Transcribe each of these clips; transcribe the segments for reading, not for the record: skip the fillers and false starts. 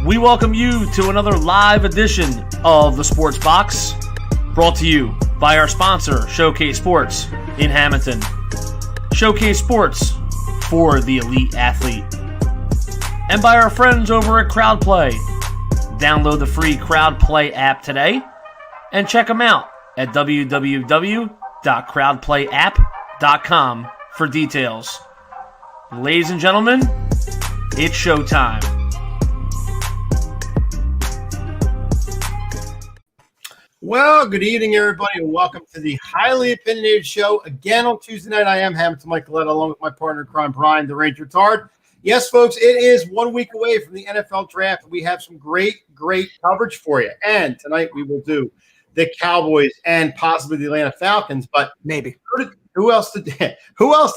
We welcome you to another live edition of the Sports Box, brought to you by our sponsor, Showcase Sports in Hamilton. Showcase Sports for the elite athlete. And by our friends over at CrowdPlay. Download the free CrowdPlay app today and check them out at www.crowdplayapp.com for details. Ladies and gentlemen, it's showtime. Well, good evening, everybody, and welcome to the highly opinionated show. Again on Tuesday night, I am Hamilton Mike Galletta, along with my partner in crime, Brian, the Ranger Attard. Yes, folks, it is 1 week away from the NFL draft. We have some great coverage for you. And tonight we will do the Cowboys and possibly the Atlanta Falcons. But maybe who else to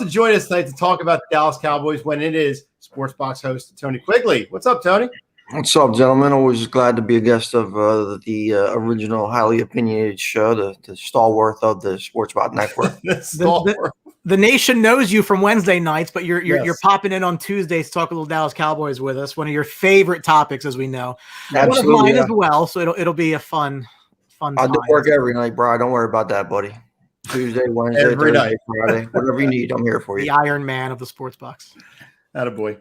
join us tonight to talk about the Dallas Cowboys when it is Sports Box host Tony Quigley. What's up, Tony? What's up, gentlemen? Always glad to be a guest of the original highly opinionated show, the stalwart of the Sports Box Network. The nation knows you from Wednesday nights, but you're popping in on Tuesdays to talk a little Dallas Cowboys with us. One of your favorite topics, as we know. Absolutely, one of mine as well. So it'll be a fun. I do work every night, bro. Don't worry about that, buddy. Tuesday, Wednesday, every Thursday, night. Friday, whatever you need, I'm here for you. The Iron Man of the Sports Box. Attaboy.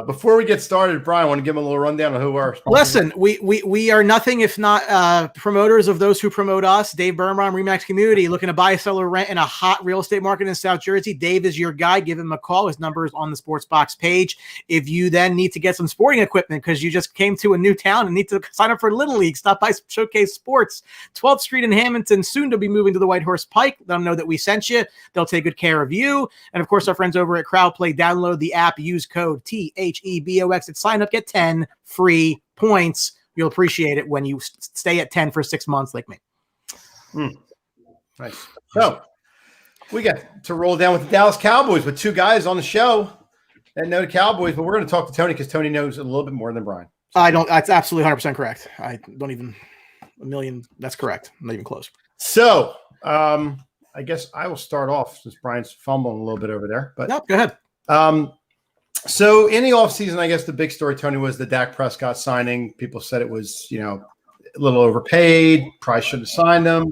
Before we get started, Brian, I want to give him a little rundown on who our sponsors. Listen, we are nothing if not promoters of those who promote us. Dave Birnbaum, ReMax Community, looking to buy, sell, or rent in a hot real estate market in South Jersey. Dave is your guy. Give him a call. His number is on the Sports Box page. If you then need to get some sporting equipment because you just came to a new town and need to sign up for Little League, stop by Showcase Sports, 12th Street in Hamilton, soon to be moving to the White Horse Pike. Let them know that we sent you. They'll take good care of you. And, of course, our friends over at CrowdPlay, download the app, use code THEBOX at sign up, get 10 free points. You'll appreciate it when you stay at 10 for 6 months like me. Nice. So we got to roll down with the Dallas Cowboys with two guys on the show that know the Cowboys, but we're going to talk to Tony because Tony knows a little bit more than Brian. I don't. That's absolutely 100% correct. I don't even a million. That's correct. I'm not even close. So I guess I will start off since Brian's fumbling a little bit over there. But no, go ahead. So in the offseason, I guess the big story, Tony, was the Dak Prescott signing. People said it was, a little overpaid. Probably should have signed him.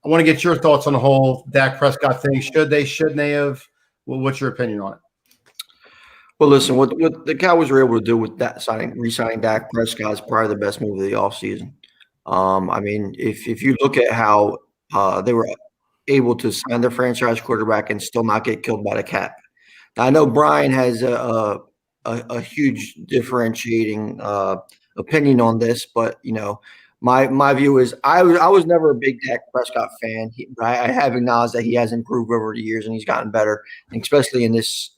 I want to get your thoughts on the whole Dak Prescott thing. Should they, shouldn't they have? Well, what's your opinion on it? Well, listen, what the Cowboys were able to do with that re-signing Dak Prescott is probably the best move of the offseason. I mean, if you look at how they were able to sign their franchise quarterback and still not get killed by the cap. Now, I know Brian has a huge differentiating opinion on this, but my view is I was never a big Dak Prescott fan. I have acknowledged that he has improved over the years and he's gotten better, and especially in this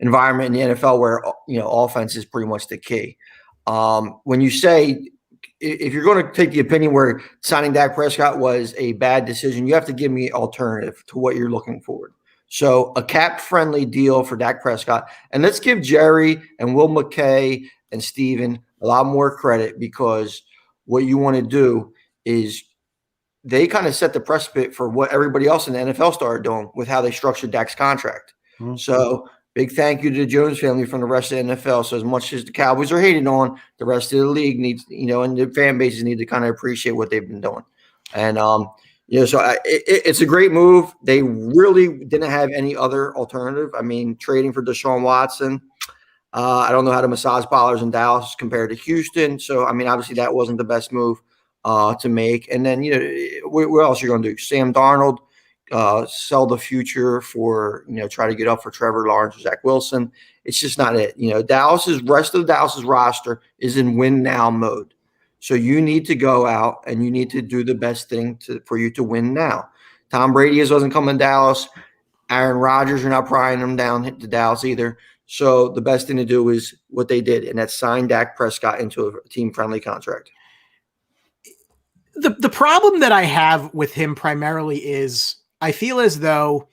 environment in the NFL where offense is pretty much the key. When you say if you're going to take the opinion where signing Dak Prescott was a bad decision, you have to give me an alternative to what you're looking for. So a cap-friendly deal for Dak Prescott. And let's give Jerry and Will McKay and Steven a lot more credit, because what you want to do is they kind of set the precedent for what everybody else in the NFL started doing with how they structured Dak's contract. Mm-hmm. So big thank you to the Jones family from the rest of the NFL. So as much as the Cowboys are hating on, the rest of the league needs, and the fan bases need to kind of appreciate what they've been doing. And, so it's a great move. They really didn't have any other alternative. I mean, trading for Deshaun Watson, I don't know how to massage parlors in Dallas compared to Houston. So, I mean, obviously that wasn't the best move to make. And then, what else are you going to do? Sam Darnold, sell the future for, try to get up for Trevor Lawrence or Zach Wilson. It's just not it. Rest of Dallas's roster is in win now mode. So you need to go out and you need to do the best thing for you to win now. Tom Brady wasn't coming to Dallas. Aaron Rodgers, you're not prying him down to Dallas either. So the best thing to do is what they did, and that's sign Dak Prescott into a team-friendly contract. The problem that I have with him primarily is I feel as though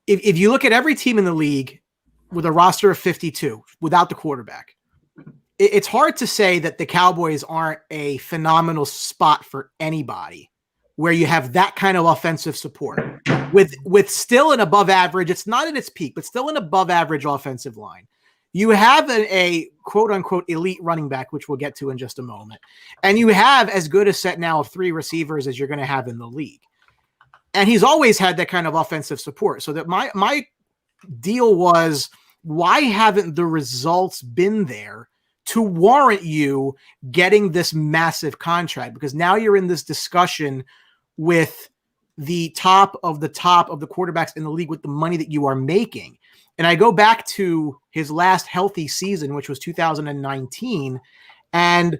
if you look at every team in the league with a roster of 52 without the quarterback, it's hard to say that the Cowboys aren't a phenomenal spot for anybody where you have that kind of offensive support with still an above average. It's not at its peak, but still an above average offensive line. You have a quote unquote elite running back, which we'll get to in just a moment. And you have as good a set now of 3 receivers as you're going to have in the league. And he's always had that kind of offensive support. So that my deal was, why haven't the results been there to warrant you getting this massive contract? Because now you're in this discussion with the top of the quarterbacks in the league with the money that you are making. And I go back to his last healthy season, which was 2019. And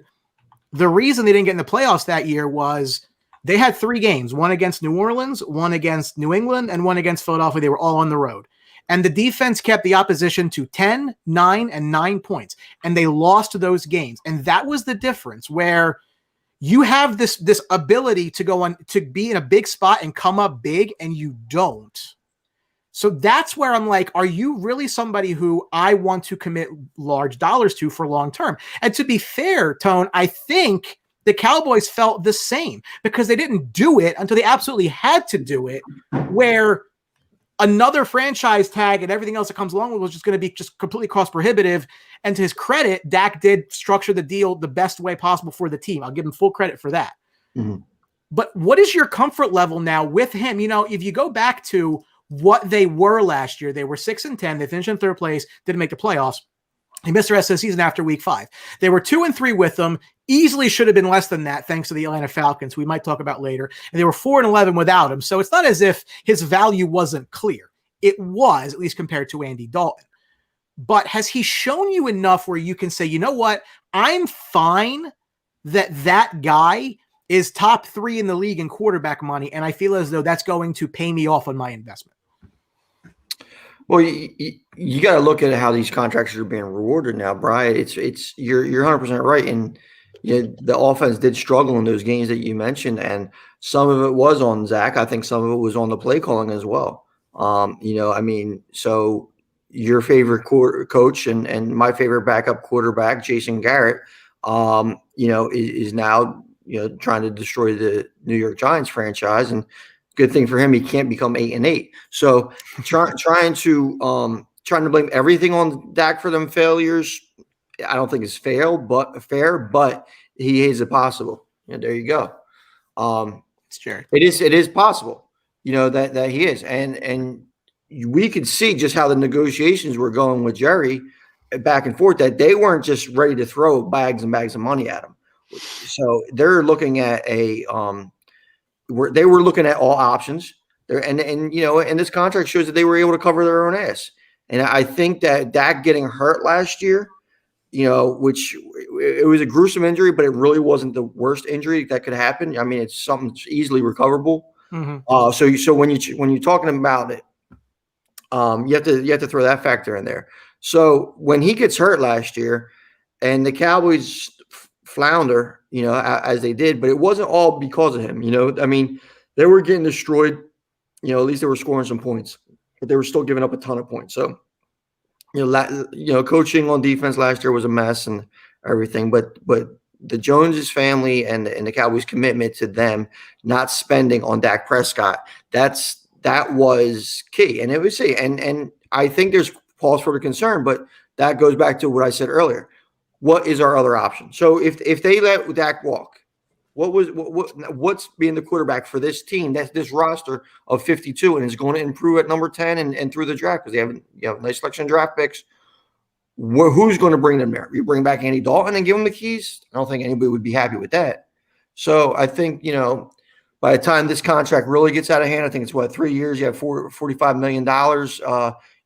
the reason they didn't get in the playoffs that year was they had 3 games, one against New Orleans, one against New England, and one against Philadelphia. They were all on the road. And the defense kept the opposition to 10, 9, and 9 points. And they lost those games. And that was the difference, where you have this ability to go on to be in a big spot and come up big, and you don't. So that's where I'm like, are you really somebody who I want to commit large dollars to for long term? And to be fair, Tone, I think the Cowboys felt the same, because they didn't do it until they absolutely had to do it, where another franchise tag and everything else that comes along with was just going to be just completely cost prohibitive. And to his credit, Dak did structure the deal the best way possible for the team. I'll give him full credit for that. Mm-hmm. But what is your comfort level now with him? You know, if you go back to what they were last year, they were 6-10. They finished in 3rd place, didn't make the playoffs. He missed the rest of the season after week 5. They were 2-3 with them. Easily should have been less than that, thanks to the Atlanta Falcons, we might talk about later. And they were 4-11 without him. So it's not as if his value wasn't clear. It was, at least compared to Andy Dalton. But has he shown you enough where you can say, you know what, I'm fine that guy is top 3 in the league in quarterback money, and I feel as though that's going to pay me off on my investment? Well, you got to look at how these contracts are being rewarded now, Brian. It's you're 100% right, and the offense did struggle in those games that you mentioned, and some of it was on Zach. I think some of it was on the play calling as well. So your favorite coach and my favorite backup quarterback, Jason Garrett, is now trying to destroy the New York Giants franchise, and good thing for him, he can't become 8-8. So trying to blame everything on Dak for them failures, I don't think is fair, but he is possible. There you go. It's true. It is possible, that he is. And we could see just how the negotiations were going with Jerry back and forth, that they weren't just ready to throw bags and bags of money at him. So they're looking at they were looking at all options there. And this contract shows that they were able to cover their own ass. And I think that Dak getting hurt last year, which it was a gruesome injury, but it really wasn't the worst injury that could happen. I mean, it's something that's easily recoverable. Mm-hmm. So when you're talking about it, you have to throw that factor in there. So when he gets hurt last year, and the Cowboys flounder, as they did, but it wasn't all because of him. I mean, they were getting destroyed. At least they were scoring some points, but they were still giving up a ton of points. So, coaching on defense last year was a mess and everything. But the Joneses family and the Cowboys' commitment to them not spending on Dak Prescott, that was key. And it was key. And I think there's pause for the concern, but that goes back to what I said earlier. What is our other option? So if they let Dak walk, what's being the quarterback for this team? That's this roster of 52 and is going to improve at number 10 and through the draft, because they have a nice selection of draft picks. Who's going to bring them there? You bring back Andy Dalton and give him the keys? I don't think anybody would be happy with that. So I think, by the time this contract really gets out of hand, I think it's 3 years, you have $45 million.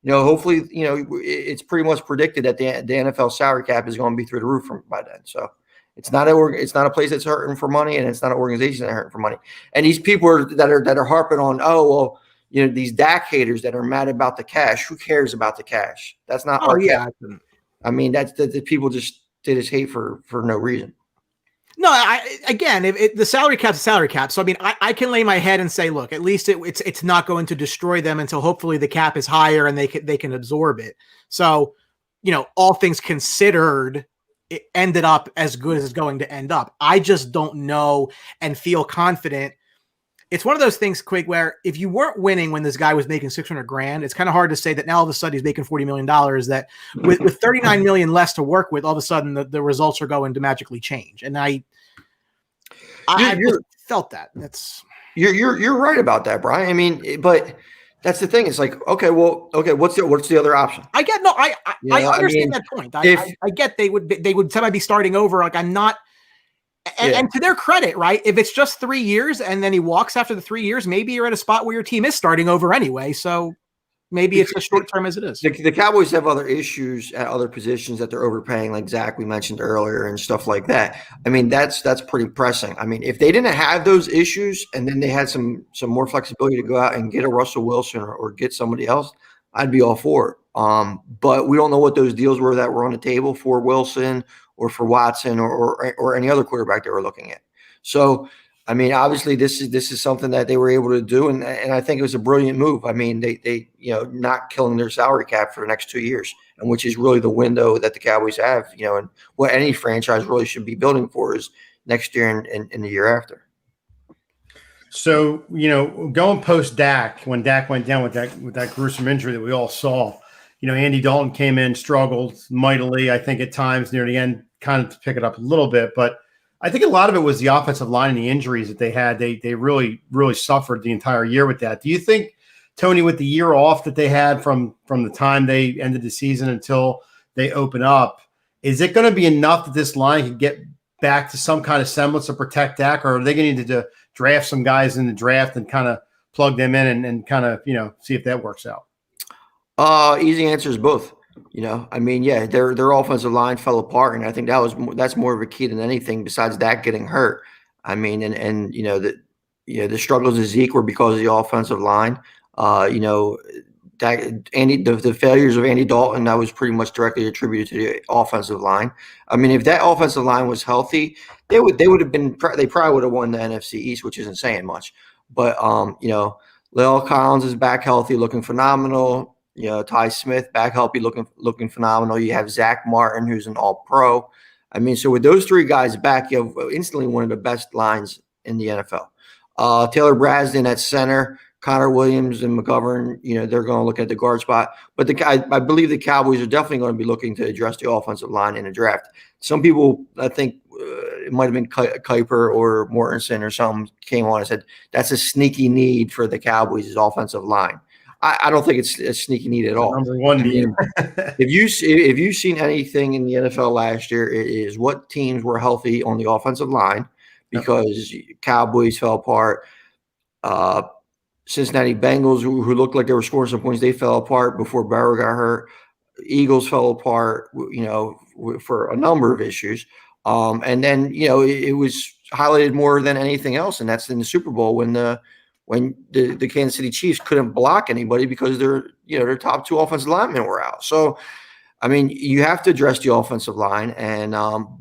Hopefully, it's pretty much predicted that the NFL salary cap is going to be through the roof by then. So it's not a place that's hurting for money, and it's not an organization that's hurting for money. And these people that are harping on, these Dak haters that are mad about the cash. Who cares about the cash? That's not our cash. I mean, that's the people just did this hate for no reason. No, the salary cap's a salary cap. So, I mean, I can lay my head and say, look, at least it's not going to destroy them until hopefully the cap is higher and they can absorb it. So, all things considered, it ended up as good as it's going to end up. I just don't know and feel confident. it's one of those things, Quig, where if you weren't winning when this guy was making $600,000, it's kind of hard to say that now all of a sudden he's making $40 million, that with $39 million less to work with, all of a sudden the results are going to magically change. And I just felt that. You're right about that, Brian. I mean, but that's the thing. It's like, okay, what's the other option? I understand that point. I get they would somebody be starting over. Like, I'm not. And to their credit, right? If it's just 3 years and then he walks after the 3 years, maybe you're at a spot where your team is starting over anyway. So maybe it's as short term as it is. The Cowboys have other issues at other positions that they're overpaying, like Zach we mentioned earlier and stuff like that. I mean, that's pretty pressing. I mean, if they didn't have those issues and then they had some more flexibility to go out and get a Russell Wilson or get somebody else, I'd be all for it. But we don't know what those deals were that were on the table for Wilson or for Watson or any other quarterback they were looking at. So, I mean, obviously this is something that they were able to do, and I think it was a brilliant move. I mean, they not killing their salary cap for the next 2 years, and which is really the window that the Cowboys have, and what any franchise really should be building for is next year and the year after. So, going post Dak, when Dak went down with that gruesome injury that we all saw, Andy Dalton came in, struggled mightily, I think at times near the end, kind of to pick it up a little bit. But I think a lot of it was the offensive line and the injuries that they had. They really, really suffered the entire year with that. Do you think, Tony, with the year off that they had from the time they ended the season until they open up, is it going to be enough that this line can get back to some kind of semblance to protect Dak, or are they going to need to draft some guys in the draft and kind of plug them in and kind of, see if that works out? Easy answer is both. I mean, yeah, their offensive line fell apart, and I think that's more of a key than anything besides that getting hurt. I mean, and the struggles of Zeke were because of the offensive line. The failures of Andy Dalton, that was pretty much directly attributed to the offensive line. I mean, if that offensive line was healthy, they probably would have won the NFC East, which isn't saying much. But La'el Collins is back healthy, looking phenomenal. Ty Smith back healthy, looking phenomenal. You have Zach Martin, who's an All-Pro. I mean, so with those three guys back, you have instantly one of the best lines in the NFL. Taylor Brasden at center, Connor Williams and McGovern, they're going to look at the guard spot. But I believe the Cowboys are definitely going to be looking to address the offensive line in the draft. Some people, I think, it might have been Kuiper or Mortensen or something, came on and said that's a sneaky need for the Cowboys' offensive line. I don't think it's a sneaky need at all. Number one need. If you've seen anything in the NFL last year, it is what teams were healthy on the offensive line, because Cowboys fell apart. Cincinnati Bengals, who looked like they were scoring some points, they fell apart before Burrow got hurt. Eagles fell apart, for a number of issues. And then, it was highlighted more than anything else, and that's in the Super Bowl when the Kansas City Chiefs couldn't block anybody because their top two offensive linemen were out. So, I mean, you have to address the offensive line, and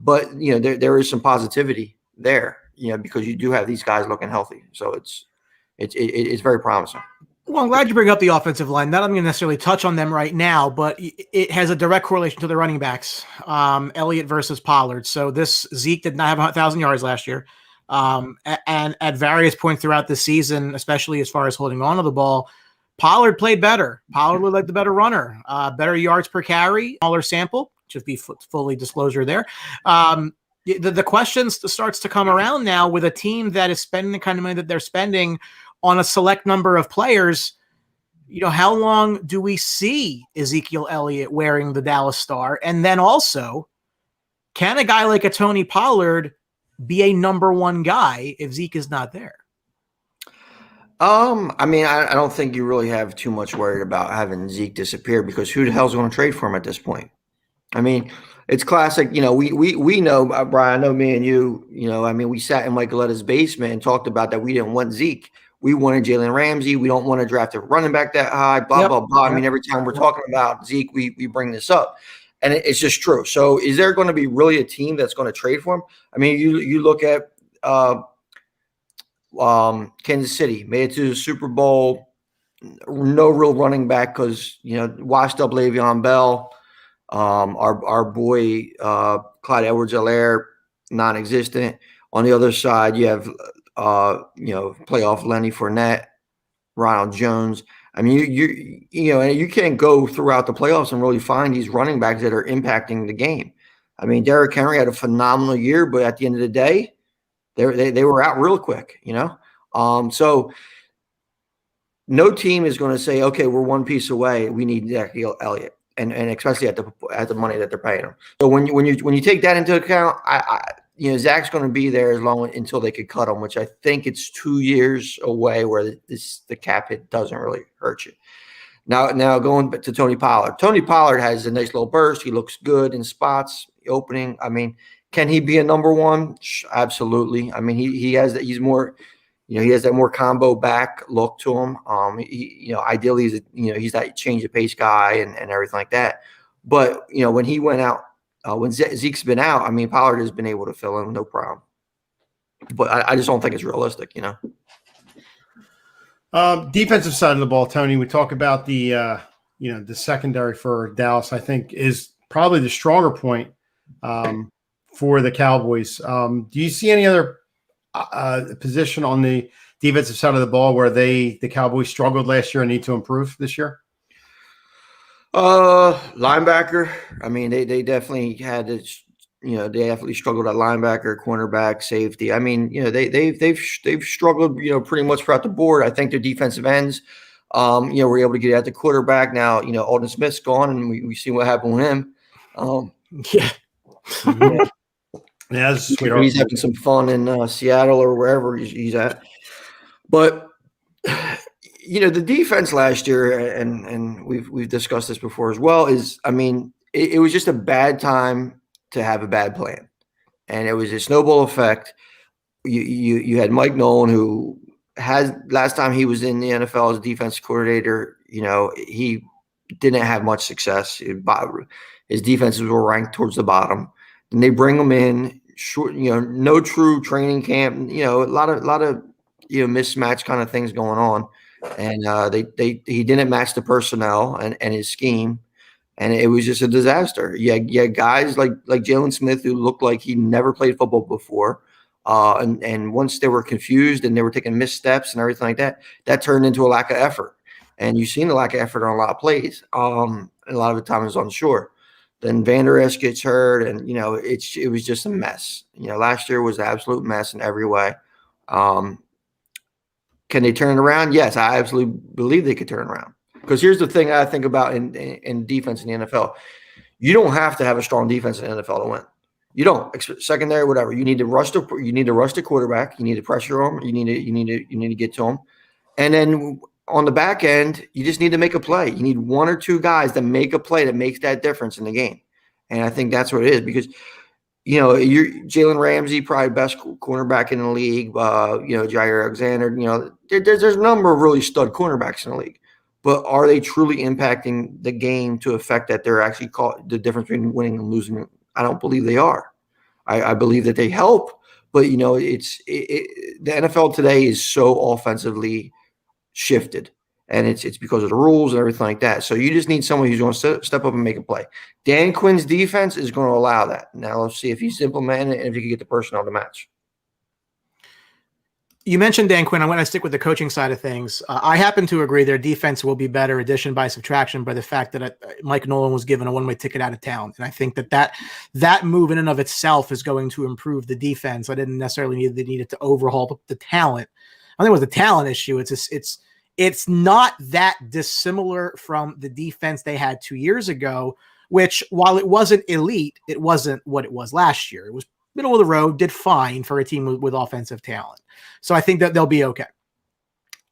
but there is some positivity there, because you do have these guys looking healthy. So it's very promising. Well, I'm glad you bring up the offensive line. Not I'm going to necessarily touch on them right now, but it has a direct correlation to the running backs, Elliott versus Pollard. So Zeke did not have 1,000 yards last year. And at various points throughout the season, especially as far as holding on to the ball, Pollard played better. Pollard looked like the better runner, better yards per carry, smaller sample, just be fully disclosure there. The question starts to come around now with a team that is spending the kind of money that they're spending on a select number of players. How long do we see Ezekiel Elliott wearing the Dallas Star? And then also, can a guy like a Tony Pollard be a number one guy if Zeke is not there? I mean, I don't think you really have too much worried about having Zeke disappear, because who the hell's going to trade for him at this point? I mean, it's classic. We know, Brian, I know me and you, I mean, we sat in Mike Galletta's basement and talked about that we didn't want Zeke. We wanted Jalen Ramsey. We don't want to draft a running back that high, blah, blah, blah. I mean, every time we're talking about Zeke, we bring this up. And it's just true. So is there going to be really a team that's going to trade for him? I mean, you look at Kansas City, made it to the Super Bowl, no real running back because, washed up Le'Veon Bell. Our boy Clyde Edwards-Helaire, non-existent. On the other side, you have playoff Lenny Fournette, Ronald Jones. I mean, you can't go throughout the playoffs and really find these running backs that are impacting the game. I mean, Derrick Henry had a phenomenal year, but at the end of the day, they were out real quick, So no team is going to say, okay, we're one piece away. We need Zach Elliott, and especially at the money that they're paying him. So when you take that into account, Zach's going to be there as long until they could cut him, which I think it's 2 years away, where the cap hit doesn't really hurt you. Now going back to Tony Pollard. Tony Pollard has a nice little burst. He looks good in spots, opening. I mean, can he be a number one? Absolutely. I mean, he has that. He's more, he has that more combo back look to him. Ideally, he's that change of pace guy and everything like that. But when he went out, when Zeke's been out, I mean, Pollard has been able to fill in no problem. But I just don't think it's realistic, Defensive side of the ball, Tony. We talk about the secondary for Dallas. I think is probably the stronger point for the Cowboys. Do you see any other position on the defensive side of the ball where the Cowboys struggled last year and need to improve this year? Linebacker. I mean, they definitely had this. They definitely struggled at linebacker, cornerback, safety. I mean, they've struggled, pretty much throughout the board. I think their defensive ends, were able to get at the quarterback. Now, Alden Smith's gone, and we see what happened with him. Yeah, he's having some fun in Seattle or wherever he's at. But the defense last year, and we've discussed this before as well, is, I mean, it was just a bad time to have a bad plan, and it was a snowball effect. You had Mike Nolan, who has, last time he was in the NFL as a defensive coordinator, he didn't have much success. His defenses were ranked towards the bottom. And they bring him in, no true training camp, a lot of mismatch kind of things going on, and he didn't match the personnel and his scheme, and it was just a disaster. You had guys like Jalen Smith, who looked like he never played football before, and once they were confused and they were taking missteps and everything like that, that turned into a lack of effort, and you've seen the lack of effort on a lot of plays. A lot of the time is unsure. Then Van Der Esch gets hurt, and it was just a mess. Last year was an absolute mess in every way. Can they turn it around? Yes, I absolutely believe they could turn it around. Because here's the thing I think about in defense in the NFL: you don't have to have a strong defense in the NFL to win. You don't. Secondary, whatever. You need to rush the quarterback. You need to pressure him. You need to get to him, and then on the back end, you just need to make a play. You need one or two guys that make a play that makes that difference in the game. And I think that's what it is, because, you're Jalen Ramsey, probably best cornerback in the league. Jair Alexander, there's a number of really stud cornerbacks in the league, but are they truly impacting the game to affect that they're actually the difference between winning and losing? I don't believe they are. I believe that they help, but the NFL today is so offensively shifted, and it's because of the rules and everything like that. So you just need someone who's going to step up and make a play. Dan Quinn's defense is going to allow that. Now let's see if he's implementing it and if he can get the personnel to match. You mentioned Dan Quinn. I'm going to stick with the coaching side of things. I happen to agree their defense will be better, addition by subtraction, by the fact that Mike Nolan was given a one-way ticket out of town. And I think that move in and of itself is going to improve the defense. I didn't necessarily need it to overhaul the talent. I think it was a talent issue. It's not that dissimilar from the defense they had 2 years ago, which, while it wasn't elite, it wasn't what it was last year. It was middle of the road, did fine for a team with offensive talent. So I think that they'll be okay.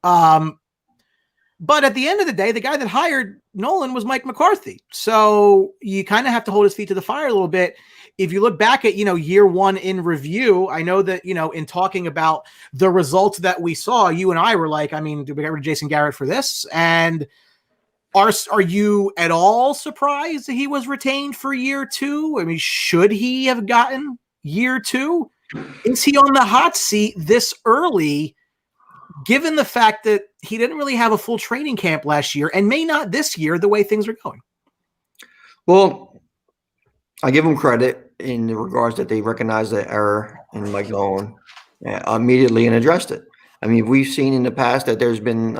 But at the end of the day, the guy that hired Nolan was Mike McCarthy. So you kind of have to hold his feet to the fire a little bit. If you look back at, year one in review, I know that, in talking about the results that we saw, you and I were like, I mean, did we get rid of Jason Garrett for this? And are you at all surprised that he was retained for year two? I mean, should he have gotten year two? Is he on the hot seat this early, given the fact that he didn't really have a full training camp last year and may not this year, the way things are going? Well, I give them credit in the regards that they recognize the error in Mike Nolan immediately and addressed it. I mean, we've seen in the past that there's been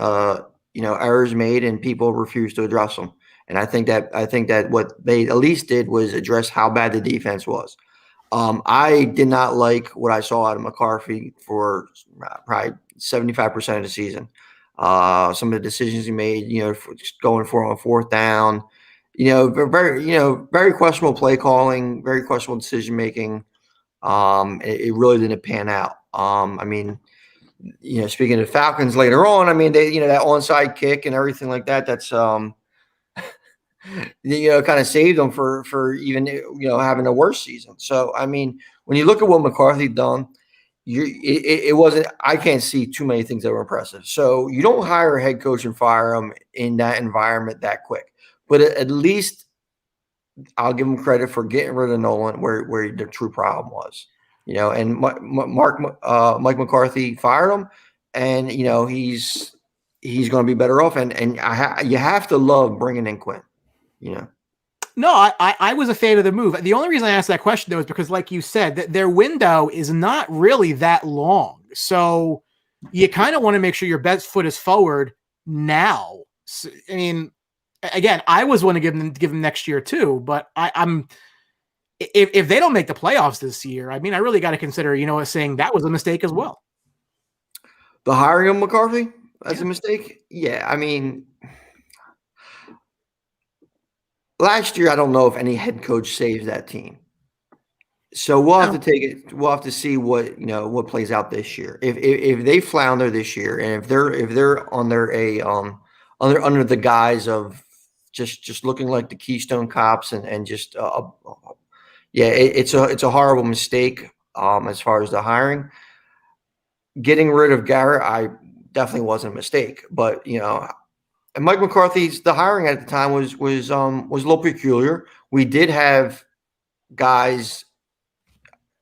errors made and people refuse to address them. And I think that what they at least did was address how bad the defense was. I did not like what I saw out of McCarthy for probably 75% of the season. Some of the decisions he made, just going for on fourth down, very questionable play calling, very questionable decision making. It really didn't pan out. I mean, speaking of Falcons later on, I mean, they, that onside kick and everything like that, that's, kind of saved them for even, having a worse season. So, I mean, when you look at what McCarthy done, it wasn't, I can't see too many things that were impressive. So you don't hire a head coach and fire him in that environment that quick, but at least I'll give him credit for getting rid of Nolan where the true problem was, and Mike McCarthy fired him, and, he's going to be better off. And you have to love bringing in Quinn, No, I was a fan of the move. The only reason I asked that question, though, is because, like you said, that their window is not really that long. So you kind of want to make sure your best foot is forward now. So, I mean, again, I was want to give them next year too, but I'm if they don't make the playoffs this year, I mean, I really got to consider, saying that was a mistake as well. The hiring of McCarthy as a mistake? Yeah, I mean, last year, I don't know if any head coach saves that team. So we'll have to take it. We'll have to see what plays out this year. If they flounder this year, and if they're under the guise of just looking like the Keystone Cops and just it's a horrible mistake as far as the hiring. Getting rid of Garrett, I definitely wasn't a mistake, but and Mike McCarthy's the hiring at the time was a little peculiar. We did have guys,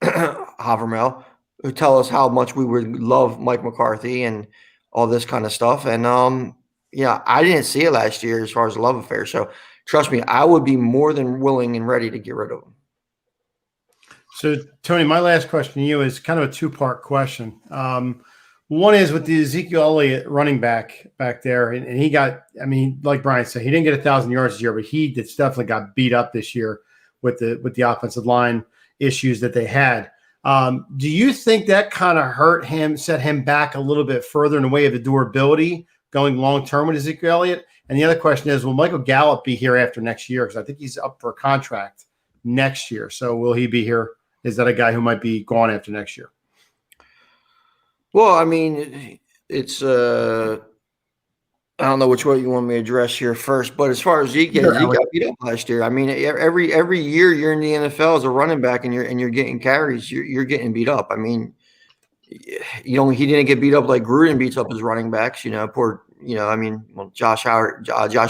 Havermel, who tell us how much we would love Mike McCarthy and all this kind of stuff. And I didn't see it last year as far as the love affair. So trust me, I would be more than willing and ready to get rid of him. So Tony, my last question to you is kind of a two-part question. One is with the Ezekiel Elliott running back there, and he got, I mean, like Brian said, he didn't get 1,000 yards this year, but he definitely got beat up this year with the offensive line issues that they had. Do you think that kind of hurt him, set him back a little bit further in the way of the durability going long-term with Ezekiel Elliott? And the other question is, will Michael Gallup be here after next year? Because I think he's up for a contract next year. So will he be here? Is that a guy who might be gone after next year? Well, I mean, it's I don't know which way you want me to address here first, but as far as Zeke got beat up last year. I mean, every year you're in the NFL as a running back and you're getting carries, you're getting beat up. I mean, he didn't get beat up like Gruden beats up his running backs. Josh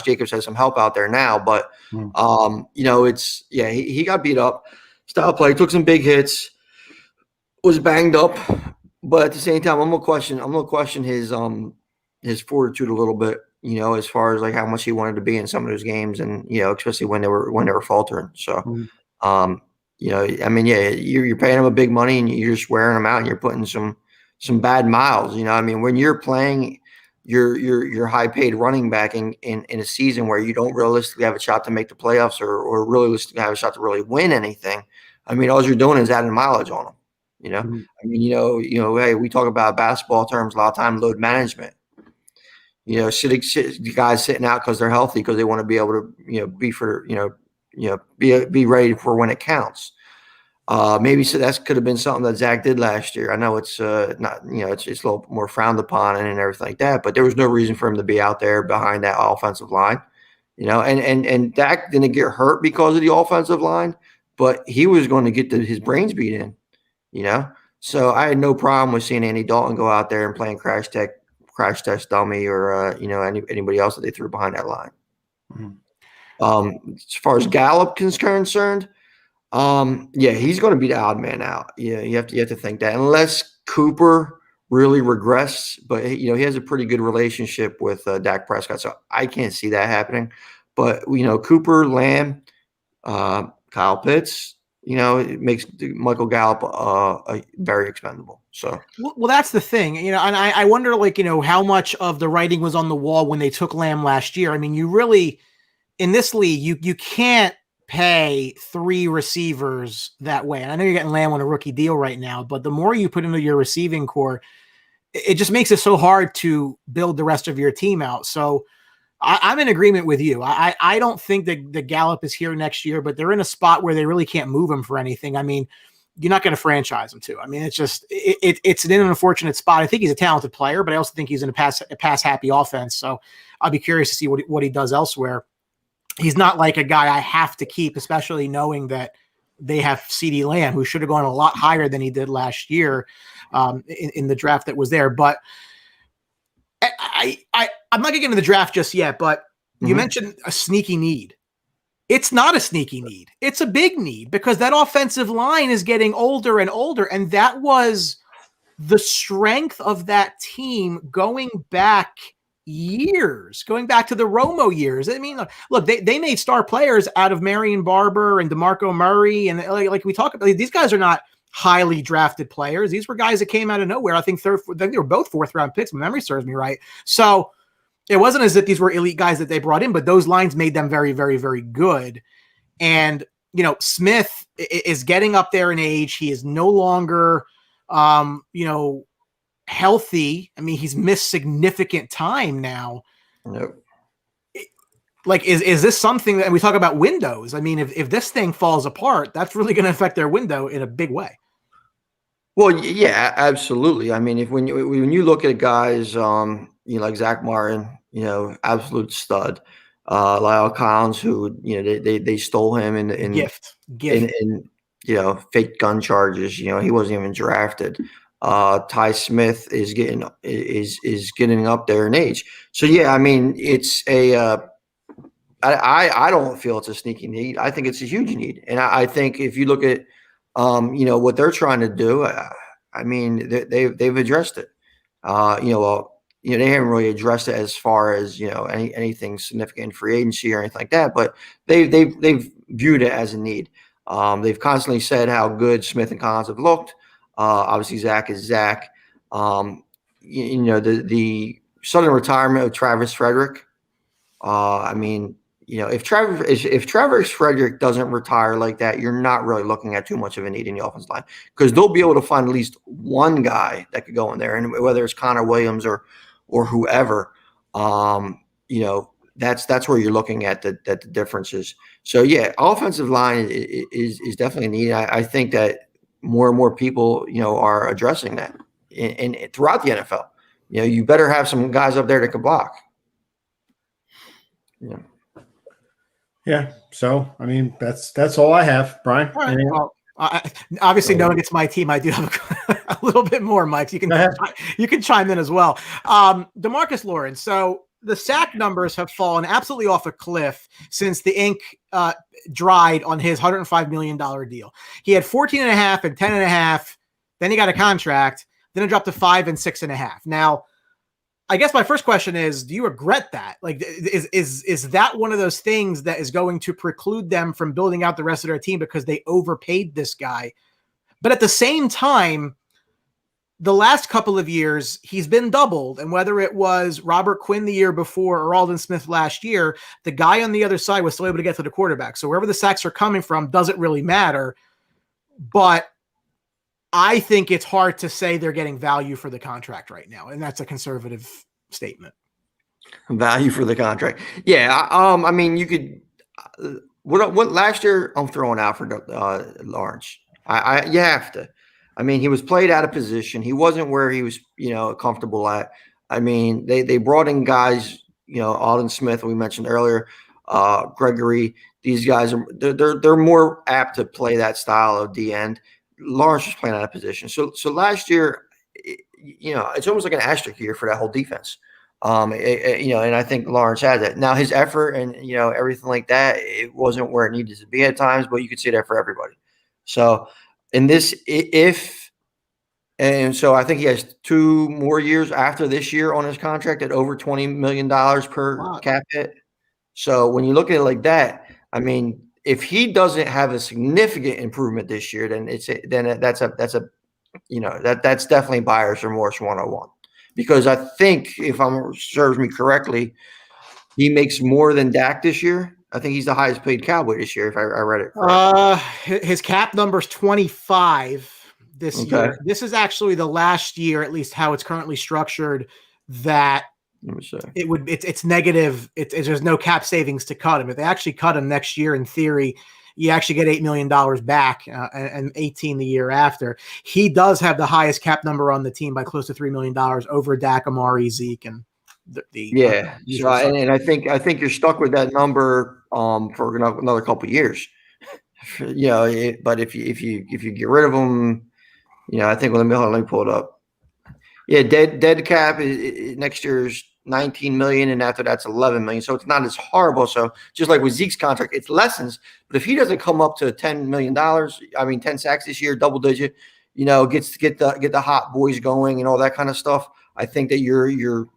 Jacobs has some help out there now, but he got beat up. Style play, took some big hits, was banged up. But at the same time, I'm gonna question his fortitude a little bit, as far as like how much he wanted to be in some of those games, and especially when they were faltering. So, I mean, you're paying him a big money and you're just wearing him out, and you're putting some bad miles. I mean, when you're playing your high paid running back in a season where you don't realistically have a shot to make the playoffs or realistically have a shot to really win anything, I mean, all you're doing is adding mileage on them. I mean, hey, we talk about basketball terms a lot of time, load management. Guys sitting out because they're healthy because they want to be able to, be ready for when it counts. Maybe so that could have been something that Zach did last year. I know it's not, it's a little more frowned upon and everything like that, but there was no reason for him to be out there behind that offensive line, and Dak didn't get hurt because of the offensive line, but he was going to get his brains beat in. So I had no problem with seeing Andy Dalton go out there and playing crash test dummy or anybody else that they threw behind that line. As far as Gallup is concerned, he's going to be the odd man out. Yeah, you have to think that unless Cooper really regress, but he has a pretty good relationship with Dak Prescott, so I can't see that happening. But Cooper, Lamb, Kyle Pitts. It makes Michael Gallup very expendable. So, well, that's the thing, and I wonder, how much of the writing was on the wall when they took Lamb last year. I mean, you really, in this league, you can't pay 3 receivers that way. And I know you're getting Lamb on a rookie deal right now, but the more you put into your receiving core, it just makes it so hard to build the rest of your team out. So I'm in agreement with you. I don't think that the Gallup is here next year, but they're in a spot where they really can't move him for anything. I mean, you're not going to franchise him too. I mean, it's just it's an unfortunate spot. I think he's a talented player, but I also think he's in a pass happy offense. So I'll be curious to see what he does elsewhere. He's not like a guy I have to keep, especially knowing that they have CeeDee Lamb, who should have gone a lot higher than he did last year in the draft that was there. But I'm not going to get into the draft just yet, but you mentioned a sneaky need. It's not a sneaky need. It's a big need because that offensive line is getting older and older. And that was the strength of that team going back years, going back to the Romo years. I mean, look, they made star players out of Marion Barber and DeMarco Murray. And like we talk about, these guys are not highly drafted players. These were guys that came out of nowhere. I think they were both 4th round picks. My memory serves me right. So it wasn't as if these were elite guys that they brought in, but those lines made them very, very, very good. And, Smith is getting up there in age. He is no longer, healthy. I mean, he's missed significant time now. Nope. Like, is this something that, and we talk about windows. I mean, if this thing falls apart, that's really going to affect their window in a big way. Well, yeah, absolutely. I mean, when you look at guys, like Zach Martin, absolute stud. Lyle Collins, who they stole him in gift, in fake gun charges. He wasn't even drafted. Ty Smith is getting up there in age. So yeah, I mean, it's I don't feel it's a sneaky need. I think it's a huge need, and I think if you look at what they're trying to do, I mean, they've addressed it. They haven't really addressed it as far as anything significant in free agency or anything like that, but they've viewed it as a need. They've constantly said how good Smith and Collins have looked. Obviously, Zach is Zach. The sudden retirement of Travis Frederick. I mean, if Travis Frederick doesn't retire like that, you're not really looking at too much of a need in the offensive line because they'll be able to find at least one guy that could go in there, and whether it's Connor Williams or whoever, that's where you're looking at the differences. So yeah, offensive line is definitely needed. I think that more and more people, are addressing that and throughout the NFL. You better have some guys up there that can block. Yeah. Yeah. So, I mean, that's all I have, Brian. All right. Well, obviously, knowing it's my team, I do have a little bit more, Mike. So you can chime in as well. DeMarcus Lawrence. So the sack numbers have fallen absolutely off a cliff since the ink dried on his $105 million deal. He had 14.5 and 10.5. Then he got a contract. Then it dropped to 5 and 6.5. Now, I guess my first question is, do you regret that? Like, is that one of those things that is going to preclude them from building out the rest of their team because they overpaid this guy? But at the same time, the last couple of years, he's been doubled. And whether it was Robert Quinn the year before or Aldon Smith last year, the guy on the other side was still able to get to the quarterback. So wherever the sacks are coming from doesn't really matter. But I think it's hard to say they're getting value for the contract right now. And that's a conservative statement. Value for the contract. Yeah. I mean, you could, what last year I'm throwing out for Lawrence. You have to. I mean, he was played out of position. He wasn't where he was, comfortable at. I mean, they brought in guys, Aldon Smith, we mentioned earlier, Gregory. These guys they're more apt to play that style of D end. Lawrence was playing out of position. So last year, it's almost like an asterisk year for that whole defense. And I think Lawrence had that. Now his effort and everything like that, it wasn't where it needed to be at times, but you could see that for everybody. So in this, so I think he has 2 more years after this year on his contract at over $20 million per cap hit. So when you look at it like that, I mean, if he doesn't have a significant improvement this year, then that's a that's definitely buyer's remorse 101. Because I think, if serves me correctly, he makes more than Dak this year. I think he's the highest paid Cowboy this year, if I read it correctly. His cap number's 25 this Okay. year. This is actually the last year, at least how it's currently structured, that Let me see. it's negative. There's no cap savings to cut him. If they actually cut him next year, in theory, you actually get $8 million back and 18 the year after. He does have the highest cap number on the team by close to $3 million over Dak, Amari, Zeke, and yeah. So and I think you're stuck with that number for another couple of years. But if you get rid of them, I think let me pull it up. Yeah, dead cap is next year's $19 million, and after that's $11 million. So it's not as horrible. So just like with Zeke's contract, it lessens. But if he doesn't come up to $10 million, 10 sacks this year, double digit, gets to get the hot boys going and all that kind of stuff, I think that you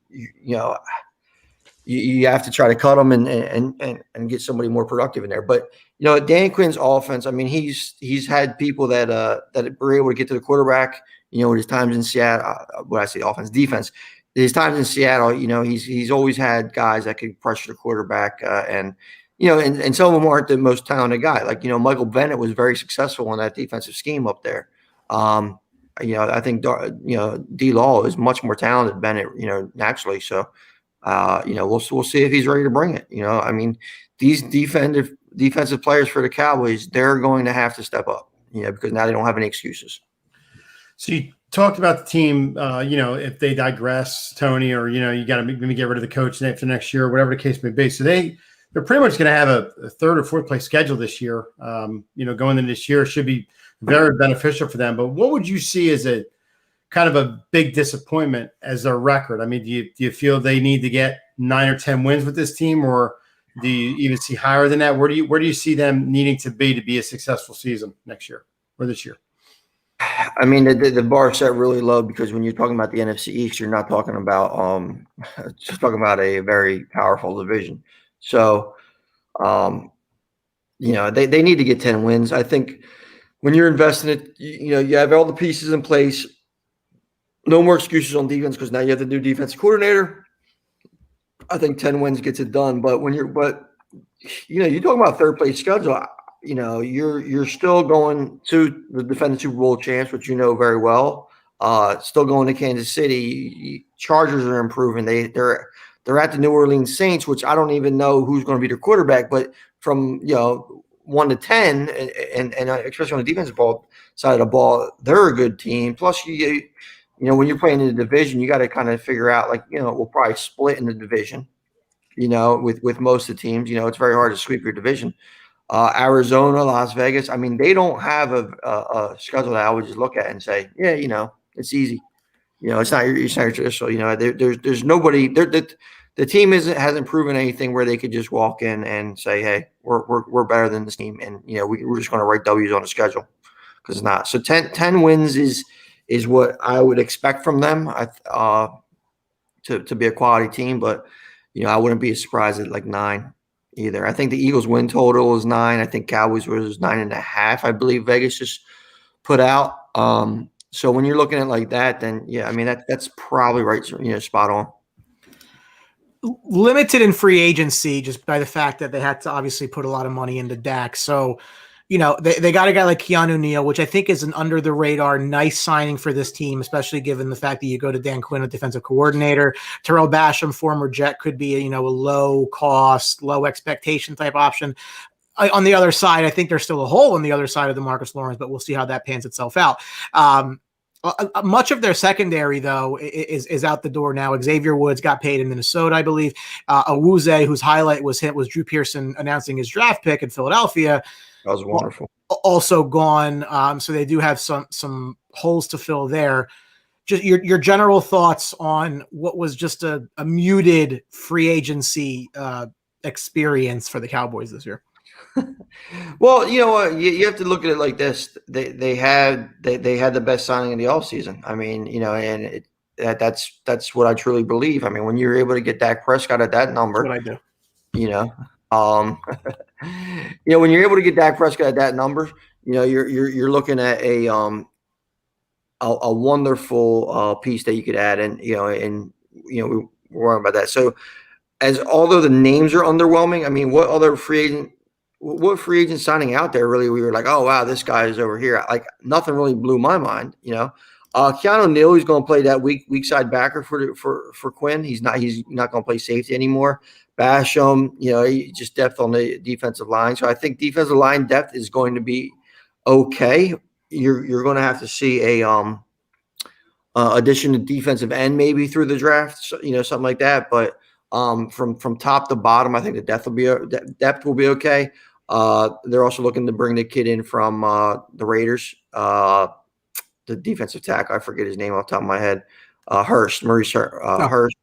have to try to cut them and get somebody more productive in there. But Dan Quinn's offense, I mean, he's had people that were able to get to the quarterback. With his times in Seattle, when I say offense, defense, his times in Seattle, he's always had guys that could pressure the quarterback, and some of them aren't the most talented guy. Like Michael Bennett was very successful in that defensive scheme up there. I think D. Law is much more talented than Bennett, naturally. So. We'll see if he's ready to bring it. I mean, these defensive players for the Cowboys, they're going to have to step up, because now they don't have any excuses. So you talked about the team, if they digress, Tony, or, you got to maybe get rid of the coach for next year, whatever the case may be. So they're pretty much going to have a third or fourth place schedule this year. Going into this year should be very beneficial for them. But what would you see as a kind of a big disappointment as their record? I mean, do you feel they need to get 9 or 10 wins with this team, or do you even see higher than that? Where do you see them needing to be a successful season next year or this year? I mean, the bar set really low, because when you're talking about the NFC East, you're not talking about just talking about a very powerful division. So, they need to get 10 wins. I think when you're investing it, you have all the pieces in place. No more excuses on defense, because now you have the new defensive coordinator. I think 10 wins gets it done. But you're talking about third place schedule. You're still going to the defending Super Bowl champs, which very well. Still going to Kansas City. Chargers are improving. They're at the New Orleans Saints, which I don't even know who's going to be their quarterback. But from 1 to 10, and especially on the defensive side of the ball, they're a good team. Plus, when you're playing in the division, you got to kind of figure out, we'll probably split in the division, with most of the teams. It's very hard to sweep your division. Arizona, Las Vegas, I mean, they don't have a schedule that I would just look at and say, yeah, it's easy. It's not your traditional. There's nobody. The team hasn't proven anything where they could just walk in and say, hey, we're better than this team, and we're just going to write W's on the schedule, because it's not. So 10 wins is what I would expect from them, to be a quality team. But I wouldn't be surprised at 9 either. I think the Eagles win total is 9. I think Cowboys was 9.5. I believe Vegas just put out. So when you're looking at like that, then yeah, I mean that's probably right. Spot on. Limited in free agency just by the fact that they had to obviously put a lot of money into Dak. So, they got a guy like Keanu Neal, which I think is an under the radar, nice signing for this team, especially given the fact that you go to Dan Quinn, a defensive coordinator. Terrell Basham, former Jet, could be, a low cost, low expectation type option. On the other side, I think there's still a hole on the other side of the Marcus Lawrence, but we'll see how that pans itself out. Much of their secondary, though, is out the door now. Xavier Woods got paid in Minnesota, I believe. Awuzie, whose highlight was Drew Pearson announcing his draft pick in Philadelphia. That was wonderful. Also gone. So they do have some holes to fill there. Just your general thoughts on what was just a muted free agency experience for the Cowboys this year. Well, you know what? You have to look at it like this. They had the best signing in the offseason. I mean, and that's what I truly believe. I mean, when you're able to get Dak Prescott at that number, that's what I do. When you're able to get Dak Prescott at that number, you're looking at a a wonderful piece that you could add, and we're worrying about that. So, although the names are underwhelming, I mean, what free agent signing out there really we were like, oh wow, this guy is over here. Like nothing really blew my mind, Keanu Neal, he's going to play that weak side backer for Quinn. He's not going to play safety anymore. Basham, he just depth on the defensive line. So I think defensive line depth is going to be okay. You're going to have to see a addition to defensive end maybe through the draft, something like that. But from top to bottom, I think the depth will be okay. They're also looking to bring the kid in from the Raiders. The defensive tackle, I forget his name off the top of my head. Maurice Hurst.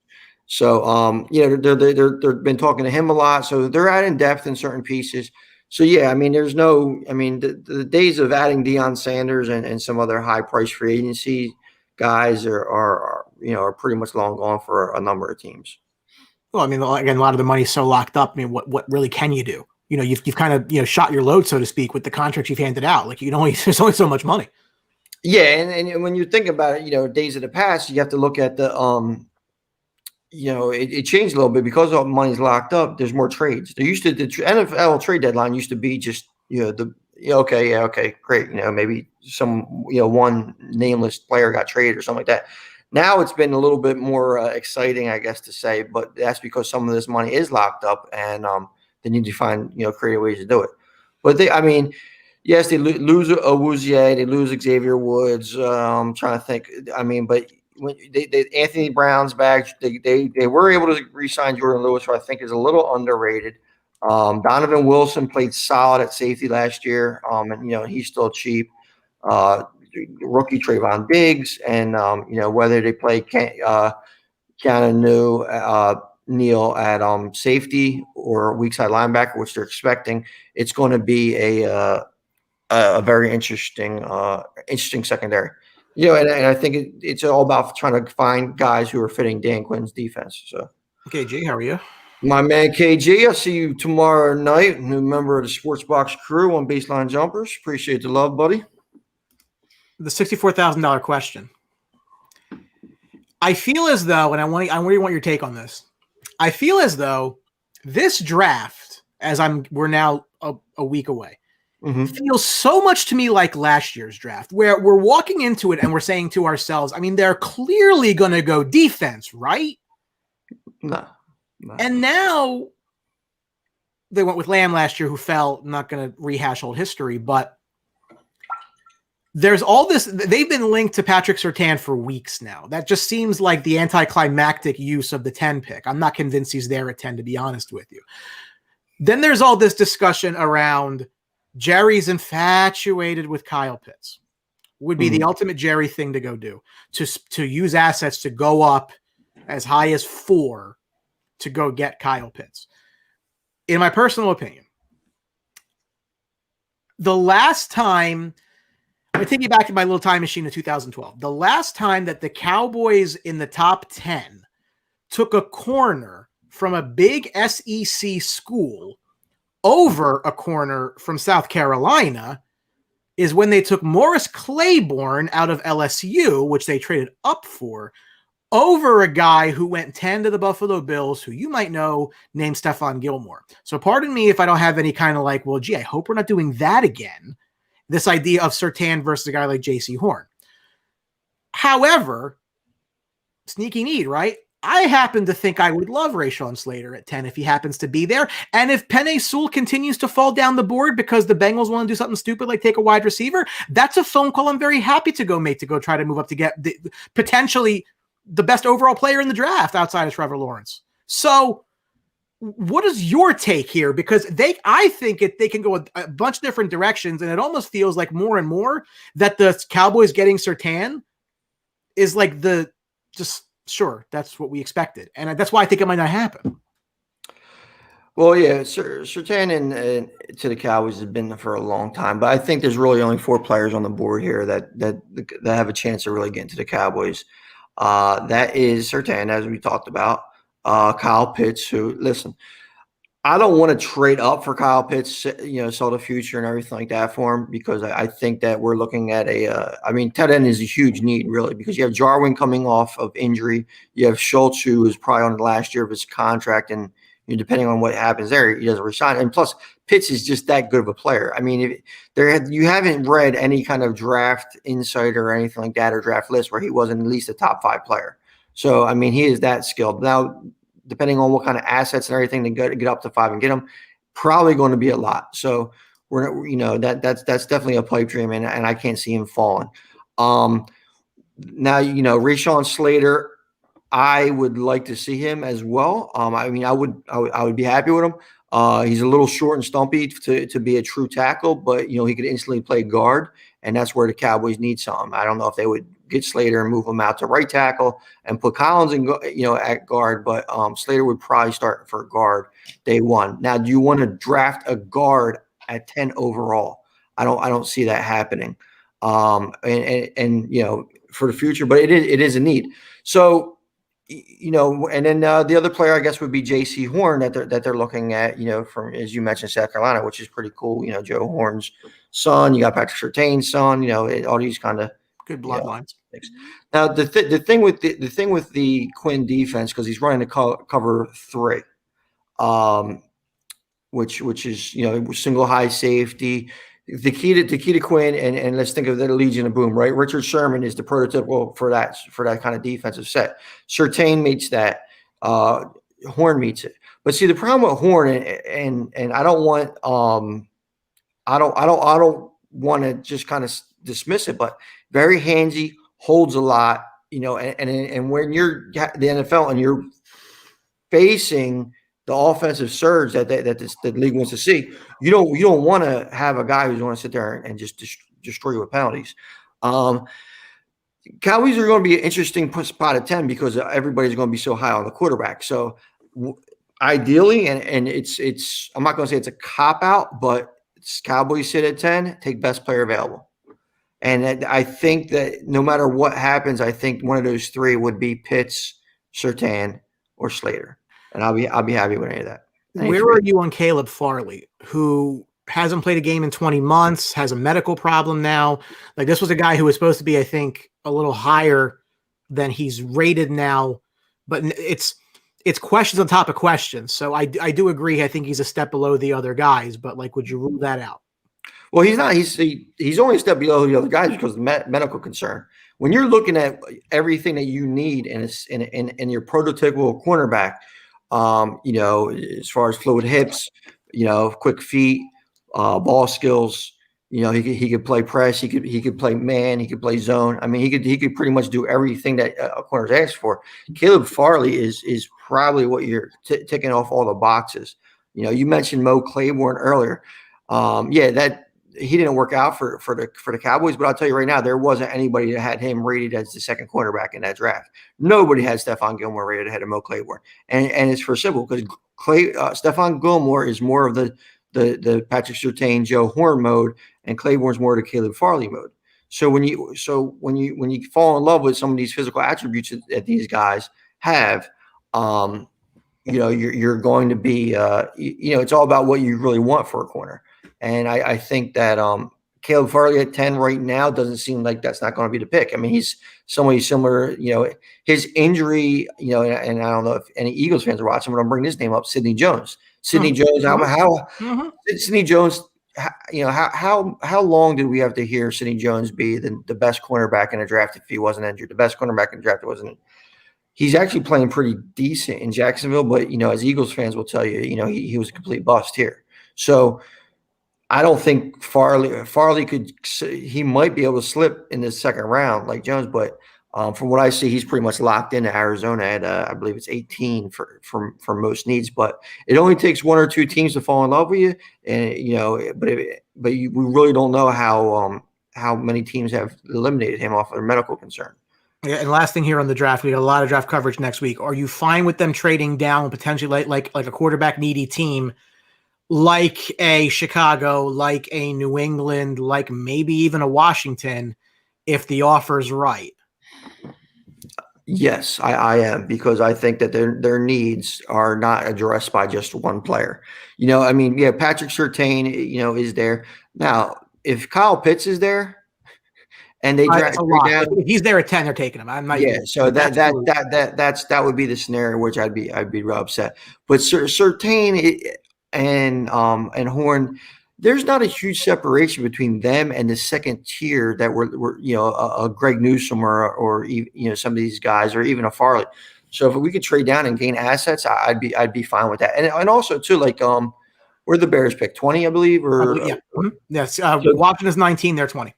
So they've been talking to him a lot. So they're adding depth in certain pieces. So yeah, I mean, the days of adding Deion Sanders and some other high price free agency guys are pretty much long gone for a number of teams. Well, I mean, again, a lot of the money's so locked up. I mean, what really can you do? You've kind of shot your load, so to speak, with the contracts you've handed out. Like there's only so much money. Yeah, and when you think about it, days of the past, you have to look at the it changed a little bit because all the money's locked up. There's more trades. The NFL trade deadline used to be just okay, great. Maybe some one nameless player got traded or something like that. Now it's been a little bit more exciting, I guess to say, but that's because some of this money is locked up, and they need to find creative ways to do it. But yes, they lose Awuzie, they lose Xavier Woods. I'm trying to think. I mean, but when they Anthony Brown's back, they were able to re-sign Jordan Lewis, who I think is a little underrated. Donovan Wilson played solid at safety last year, and he's still cheap. Rookie Trayvon Diggs, and whether they play Keanu Neal at safety or weak side linebacker, which they're expecting, it's going to be a very interesting secondary. And I think it's all about trying to find guys who are fitting Dan Quinn's defense. So, KG, how are you? My man KG, I'll see you tomorrow night. New member of the Sports Box crew on Baseline Jumpers. Appreciate the love, buddy. The $64,000 question. I feel as though, and I really want your take on this. I feel as though this draft, we're now a week away, feels so much to me like last year's draft, where we're walking into it and we're saying to ourselves, I mean, they're clearly going to go defense, right? No. And now they went with Lamb last year, who fell. I'm not going to rehash old history, but there's all this. They've been linked to Patrick Surtain for weeks now. That just seems like the anticlimactic use of the 10 pick. I'm not convinced he's there at 10, to be honest with you. Then there's all this discussion around Jerry's infatuated with Kyle Pitts. Would be the ultimate Jerry thing to go do, to use assets to go up as high as 4 to go get Kyle Pitts. In my personal opinion, the last time, I'm going to take you back to my little time machine of 2012. The last time that the Cowboys in the top 10 took a corner from a big SEC school over a corner from South Carolina is when they took Morris Claiborne out of LSU, which they traded up for, over a guy who went 10 to the Buffalo Bills, who you might know, named Stephon Gilmore. So pardon me if I don't have any kind of like, well, gee, I hope we're not doing that again. This idea of Surtain versus a guy like J.C. Horn. However, sneaky need, right? I happen to think I would love Rashawn Slater at 10 if he happens to be there. And if Penei Sewell continues to fall down the board because the Bengals want to do something stupid like take a wide receiver, that's a phone call I'm very happy to go make to go try to move up to get potentially the best overall player in the draft outside of Trevor Lawrence. So what is your take here? Because I think they can go a bunch of different directions, and it almost feels like more and more that the Cowboys getting Surtain is like sure, that's what we expected. And that's why I think it might not happen. Well, yeah, Surtain and to the Cowboys has been there for a long time, but I think there's really only 4 players on the board here that have a chance to really get into the Cowboys. That is Surtain, as we talked about. Kyle Pitts, who, listen, I don't want to trade up for Kyle Pitts, sell the future and everything like that for him, because I think that we're looking at tight end is a huge need, really, because you have Jarwin coming off of injury. You have Schultz, who is probably on the last year of his contract, and depending on what happens there, he doesn't resign. And plus, Pitts is just that good of a player. I mean, you haven't read any kind of draft insider or anything like that, or draft list where he wasn't at least a top 5 player. So, I mean, he is that skilled. Now, depending on what kind of assets and everything to get up to 5 and get him, probably going to be a lot. So that's definitely a pipe dream, and I can't see him falling. Now, Rashawn Slater, I would like to see him as well. I would be happy with him. He's a little short and stumpy to be a true tackle, but he could instantly play guard, and that's where the Cowboys need some. I don't know if they would get Slater and move him out to right tackle and put Collins at guard, but Slater would probably start for guard day one. Now, do you want to draft a guard at 10 overall? I don't see that happening. For the future, but it is a need. So, and then the other player, I guess, would be J.C. Horn that they're looking at, from, as you mentioned, South Carolina, which is pretty cool. Joe Horn's son, you got Patrick Surtain's son, all these kind of good bloodlines. Now, the thing with the Quinn defense, because he's running the cover 3, which is single high safety. The key to Quinn, and let's think of the Legion of Boom, right? Richard Sherman is the prototypical for that kind of defensive set. Surtain meets that. Horn meets it. But see, the problem with Horn, and I don't want to just kind of dismiss it, but very handsy, holds a lot, and when you're the NFL and you're facing the offensive surge that the league wants to see, you don't want to have a guy who's going to sit there and just destroy you with penalties. Cowboys are going to be an interesting spot at 10 because everybody's going to be so high on the quarterback. So ideally, and it's I'm not going to say it's a cop out, but it's Cowboys sit at 10, take best player available. And I think that no matter what happens, I think one of those 3 would be Pitts, Surtain, or Slater. And I'll be happy with any of that. Where are you on Caleb Farley, who hasn't played a game in 20 months, has a medical problem now? Like, this was a guy who was supposed to be, I think, a little higher than he's rated now, but it's questions on top of questions. So I do agree. I think he's a step below the other guys, but would you rule that out? Well, he's not. He's only a step below the other guys because of the medical concern. When you're looking at everything that you need in your prototypical cornerback, as far as fluid hips, quick feet, ball skills, he could play press, he could play man, he could play zone. I mean, he could pretty much do everything that a corner's asked for. Caleb Farley is probably what you're ticking off all the boxes. You mentioned Mo Claiborne earlier. That he didn't work out for the Cowboys, but I'll tell you right now, there wasn't anybody that had him rated as the second cornerback in that draft. Nobody had Stephon Gilmore rated ahead of Mo Claiborne, and it's for simple because Stephon Gilmore is more of the Patrick Surtain, Joe Horn mode, and Claiborne's more the Caleb Farley mode. So when you fall in love with some of these physical attributes that these guys have, you're going to be it's all about what you really want for a corner. And I think that Caleb Farley at 10 right now doesn't seem like that's not going to be the pick. I mean, he's somebody similar, his injury, and I don't know if any Eagles fans are watching, but I'm bringing his name up, Sidney Jones. Sidney Jones, Sidney Jones, how long did we have to hear Sidney Jones be the best cornerback in the draft if he wasn't injured? The best cornerback in the draft wasn't. He's actually playing pretty decent in Jacksonville, but as Eagles fans will tell you, he was a complete bust here. So I don't think Farley he might be able to slip in the second round like Jones, but from what I see, he's pretty much locked into Arizona at I believe it's 18 for most needs. But it only takes 1 or 2 teams to fall in love with you, and we really don't know how many teams have eliminated him off of their medical concern. Yeah, and last thing here on the draft, we got a lot of draft coverage next week. Are you fine with them trading down potentially like a quarterback needy team, like a Chicago, like a New England, like maybe even a Washington, if the offer's right? Yes, I am, because I think that their needs are not addressed by just one player. I mean, yeah, Patrick Surtain, is there. Now, if Kyle Pitts is there and they It's a trade lot. down, If he's there at 10, they're taking him. I'm not yeah, even. so that would be the scenario which I'd be real upset. But Surtain and Horn, there's not a huge separation between them and the second tier that were a Greg Newsome or some of these guys, or even a Farley. So if we could trade down and gain assets, I'd be fine with that. And also too, like where the Bears pick 20, I believe, Yeah. Yes. Washington is 19. They're 20.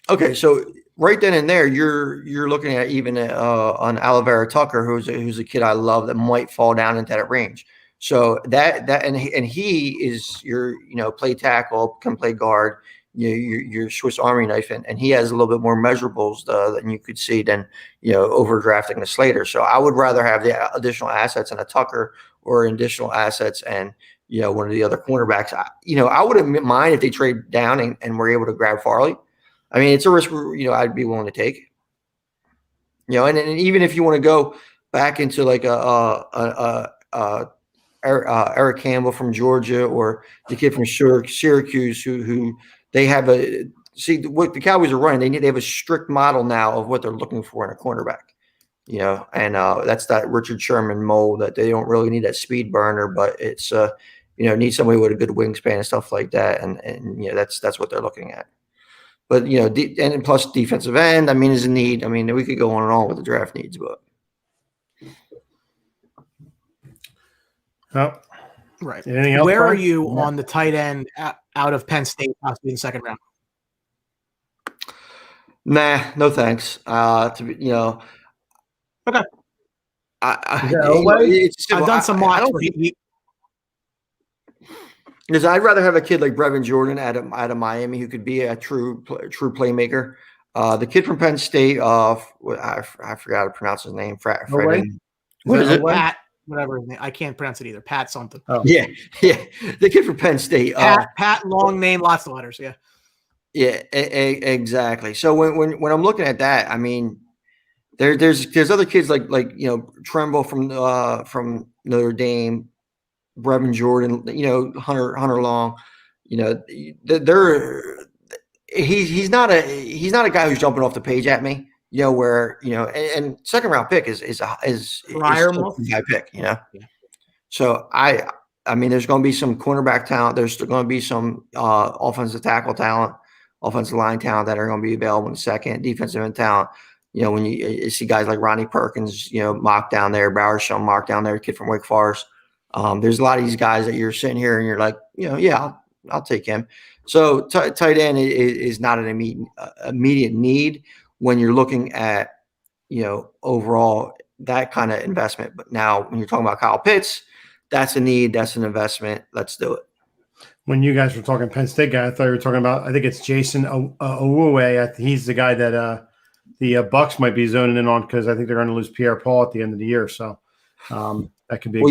Okay, so right then and there, you're looking at even on Olivera Tucker, who's a kid I love that might fall down into that range. So and he is your play tackle, can play guard, your Swiss Army knife, and he has a little bit more measurables than you could see than overdrafting the Slater. So I would rather have the additional assets in a Tucker or additional assets and one of the other cornerbacks. I wouldn't mind if they trade down and were able to grab Farley. I mean, it's a risk, I'd be willing to take. And even if you want to go back into like Eric Campbell from Georgia, or the kid from Syracuse, who they have what the Cowboys are running. They have a strict model now of what they're looking for in a cornerback. And that's that Richard Sherman mold, that they don't really need that speed burner, but it's need somebody with a good wingspan and stuff like that, and that's what they're looking at. But and plus defensive end, I mean, is a need. I mean, we could go on and on with the draft needs, but right. Where are you on the tight end out of Penn State, possibly in the second round? Nah, no thanks. Okay. I've done some mocks. Because I'd rather have a kid like Brevin Jordan out of Miami, who could be a true playmaker. The kid from Penn State, I forgot to pronounce his name. What is it? Pat, whatever his name. I can't pronounce it either. Pat something. Oh. Yeah. The kid from Penn State. Pat, long name, lots of letters. Yeah. Yeah, exactly. So when I'm looking at that, I mean, there's other kids like Tremble from Notre Dame, Brevin Jordan, Hunter Long, he's not a guy who's jumping off the page at me, where and second round pick is a high pick, Yeah. So I mean, there's going to be some cornerback talent. There's going to be some offensive tackle talent, offensive line talent that are going to be available in the second. Defensive end talent. When you see guys like Ronnie Perkins, mocked down there, Bowershell mocked down there, kid from Wake Forest. There's a lot of these guys that you're sitting here and you're like, I'll take him. So tight end is not an immediate need when you're looking at, overall that kind of investment. But now when you're talking about Kyle Pitts, that's a need, that's an investment. Let's do it. When you guys were talking Penn State guy, I thought you were talking about, I think it's Jason Owuwe. He's the guy that the Bucks might be zoning in on, because I think they're going to lose Pierre Paul at the end of the year. So that could be.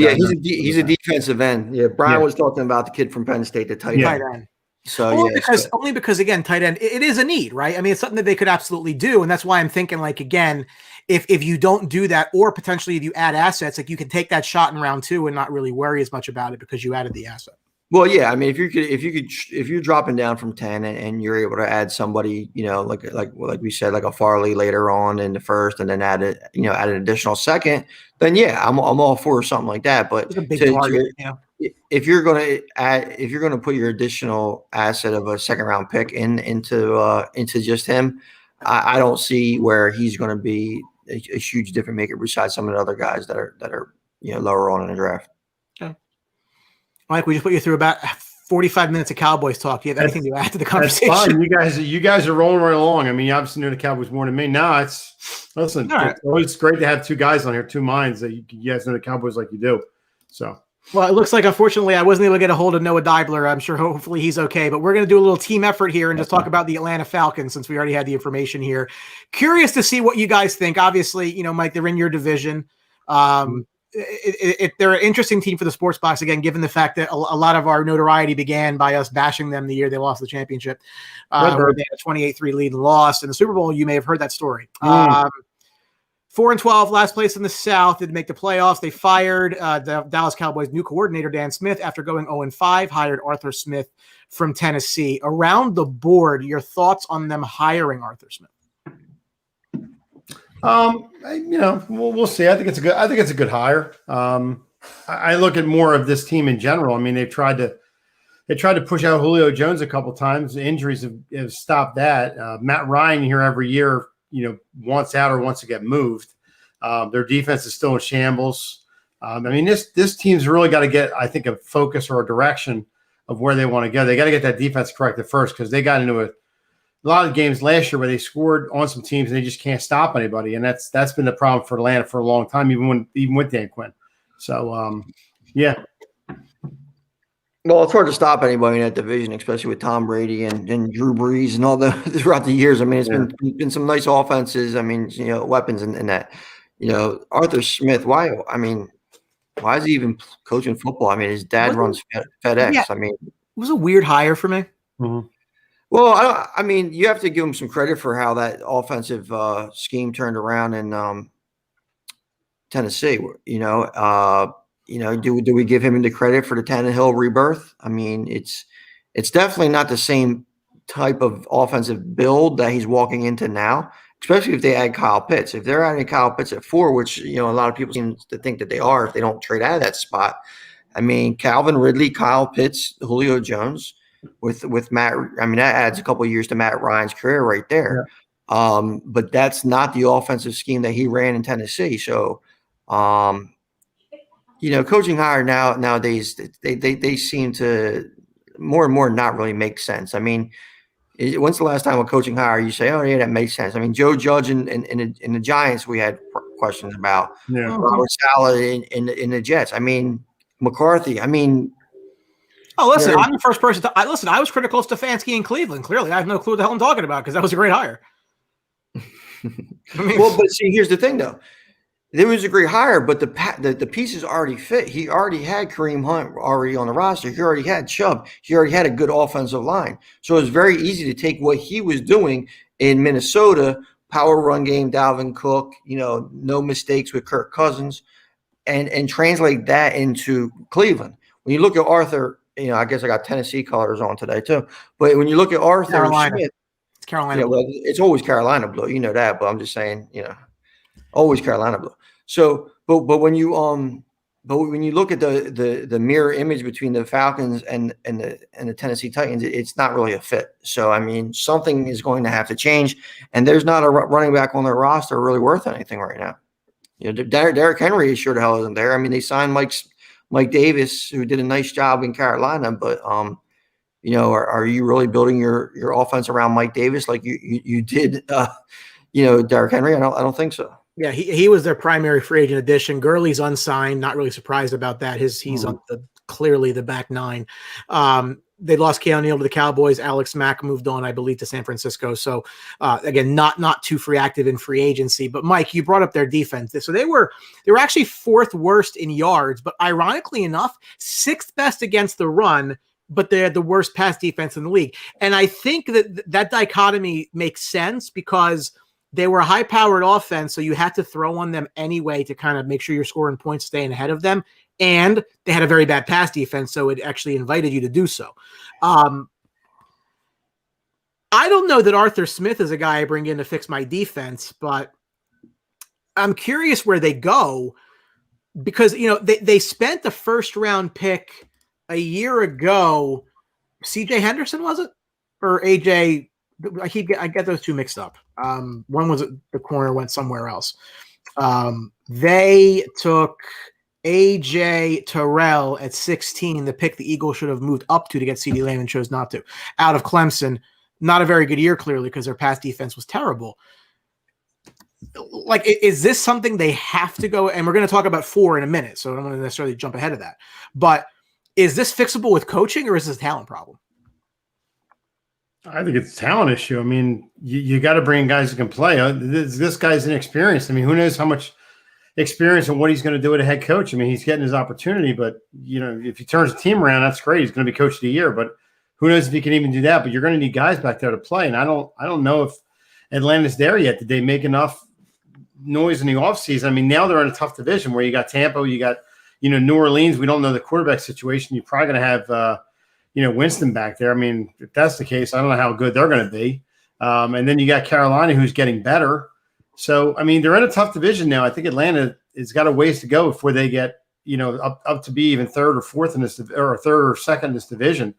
He's a defensive end. Yeah, Brian was talking about the kid from Penn State, the tight end. So only because again, tight end, it is a need, right? I mean, it's something that they could absolutely do, and that's why I'm thinking, like, again, if you don't do that, or potentially if you add assets, like, you can take that shot in round 2 and not really worry as much about it because you added the asset. Well, yeah, I mean, if you're dropping down from 10 and you're able to add somebody, like we said, like a Farley later on in the first, and then add an additional second, then yeah, I'm all for something like that. But it's a big target, if you're going to put your additional asset of a second round pick into just him, I don't see where he's going to be a huge difference maker besides some of the other guys that are lower on in the draft. Okay. Mike, we just put you through about 45 minutes of Cowboys talk. Do you have anything to add to the conversation? That's fine. You guys are rolling right along. I mean, you obviously know the Cowboys more than me. No, it's always great to have two guys on here, two minds that you guys know the Cowboys like you do. So, well, it looks like, unfortunately, I wasn't able to get a hold of Noah Deibler. I'm sure hopefully he's okay, but we're going to do a little team effort here and just talk about the Atlanta Falcons, since we already had the information here. Curious to see what you guys think. Obviously, Mike, they're in your division. They're an interesting team for the Sports Box, again, given the fact that a lot of our notoriety began by us bashing them the year they lost the championship, where they had a 28-3 lead and lost in the Super Bowl. You may have heard that story. 4-12, last place in the South, didn't make the playoffs. They fired the Dallas Cowboys' new coordinator, Dan Smith, after going 0-5, hired Arthur Smith from Tennessee. Around the board, your thoughts on them hiring Arthur Smith? We'll see. I think it's a good hire. I look at more of this team in general. I mean, they tried to push out Julio Jones a couple times. The injuries have stopped that. Matt Ryan here every year, wants out or wants to get moved. Their defense is still in shambles. This team's really got to get, I think, a focus or a direction of where they want to go. They got to get that defense corrected first, because they got into a lot of games last year where they scored on some teams and they just can't stop anybody, and that's been the problem for Atlanta for a long time, even with Dan Quinn. So, yeah. Well, it's hard to stop anybody in that division, especially with Tom Brady and Drew Brees and all throughout the years. I mean, it's been some nice offenses. I mean, weapons and that. Arthur Smith. Why? I mean, why is he even coaching football? I mean, his dad runs FedEx. Yeah, I mean, it was a weird hire for me. Mm-hmm. Well, I mean, you have to give him some credit for how that offensive scheme turned around in Tennessee. Do we give him the credit for the Tannehill rebirth? I mean, it's definitely not the same type of offensive build that he's walking into now, especially if they add Kyle Pitts. If they're adding Kyle Pitts at 4, which, a lot of people seem to think that they are if they don't trade out of that spot. I mean, Calvin Ridley, Kyle Pitts, Julio Jones with Matt. I mean, that adds a couple of years to Matt Ryan's career right there. Yeah. But that's not the offensive scheme that he ran in Tennessee. So, coaching hire nowadays, they seem to more and more not really make sense. I mean, when's the last time a coaching hire you say, oh yeah, that makes sense? I mean, Joe Judge in the Giants, we had questions about. Yeah. Robert Saleh in the Jets. I mean, McCarthy. I mean, oh, listen, I'm the first person to listen. I was critical of Stefanski in Cleveland. Clearly, I have no clue what the hell I'm talking about, because that was a great hire. But see, here's the thing, though. It was a great hire, but the pieces already fit. He already had Kareem Hunt already on the roster. He already had Chubb. He already had a good offensive line. So it was very easy to take what he was doing in Minnesota, power run game, Dalvin Cook, no mistakes with Kirk Cousins, and translate that into Cleveland. When you look at Arthur, I guess I got Tennessee colors on today too. But when you look at Arthur Smith, it's Carolina blue. Well, it's always Carolina blue. You know that, but I'm just saying, always Carolina blue. So, but when you look at the mirror image between the Falcons and the Tennessee Titans, it's not really a fit. So, I mean, something is going to have to change, and there's not a running back on their roster really worth anything right now. Derrick Henry sure the hell isn't there. I mean, they signed Mike Davis, who did a nice job in Carolina, but are you really building your offense around Mike Davis like you did Derrick Henry? I don't think so. Yeah, he was their primary free agent addition. Gurley's unsigned. Not really surprised about that. He's on clearly the back nine. They lost Keanu Neal to the Cowboys. Alex Mack moved on, I believe, to San Francisco. So again, not too active in free agency. But Mike, you brought up their defense. So they were actually 4th worst in yards, but ironically enough, 6th best against the run. But they had the worst pass defense in the league. And I think that dichotomy makes sense, because they were a high-powered offense, so you had to throw on them anyway to kind of make sure you're scoring points, staying ahead of them. And they had a very bad pass defense, so it actually invited you to do so. I don't know that Arthur Smith is a guy I bring in to fix my defense, but I'm curious where they go, because they spent the first-round pick a year ago. CJ Henderson, was it? Or AJ? I get those two mixed up. One was at the corner, went somewhere else. They took AJ Terrell at 16, the pick the Eagles should have moved up to get CeeDee Lamb and chose not to. Out of Clemson, not a very good year, clearly, because their pass defense was terrible. Like, is this something they have to go? And we're going to talk about 4 in a minute, so I don't want to necessarily jump ahead of that. But is this fixable with coaching, or is this a talent problem? I think it's a talent issue. I mean, you got to bring guys who can play. This guy's inexperienced. I mean, who knows how much experience and what he's going to do with a head coach. I mean, he's getting his opportunity, but if he turns the team around, that's great. He's going to be coach of the year, but who knows if he can even do that? But you're going to need guys back there to play, and I don't know if Atlanta's there yet. Did they make enough noise in the offseason. I mean, now they're in a tough division where you got Tampa, you got, New Orleans. We don't know the quarterback situation. You're probably going to have, Winston back there. I mean, if that's the case, I don't know how good they're going to be. And then you got Carolina, who's getting better. So, I mean, they're in a tough division now. I think Atlanta has got a ways to go before they get, up to be even third or fourth in this, or third or second in this division.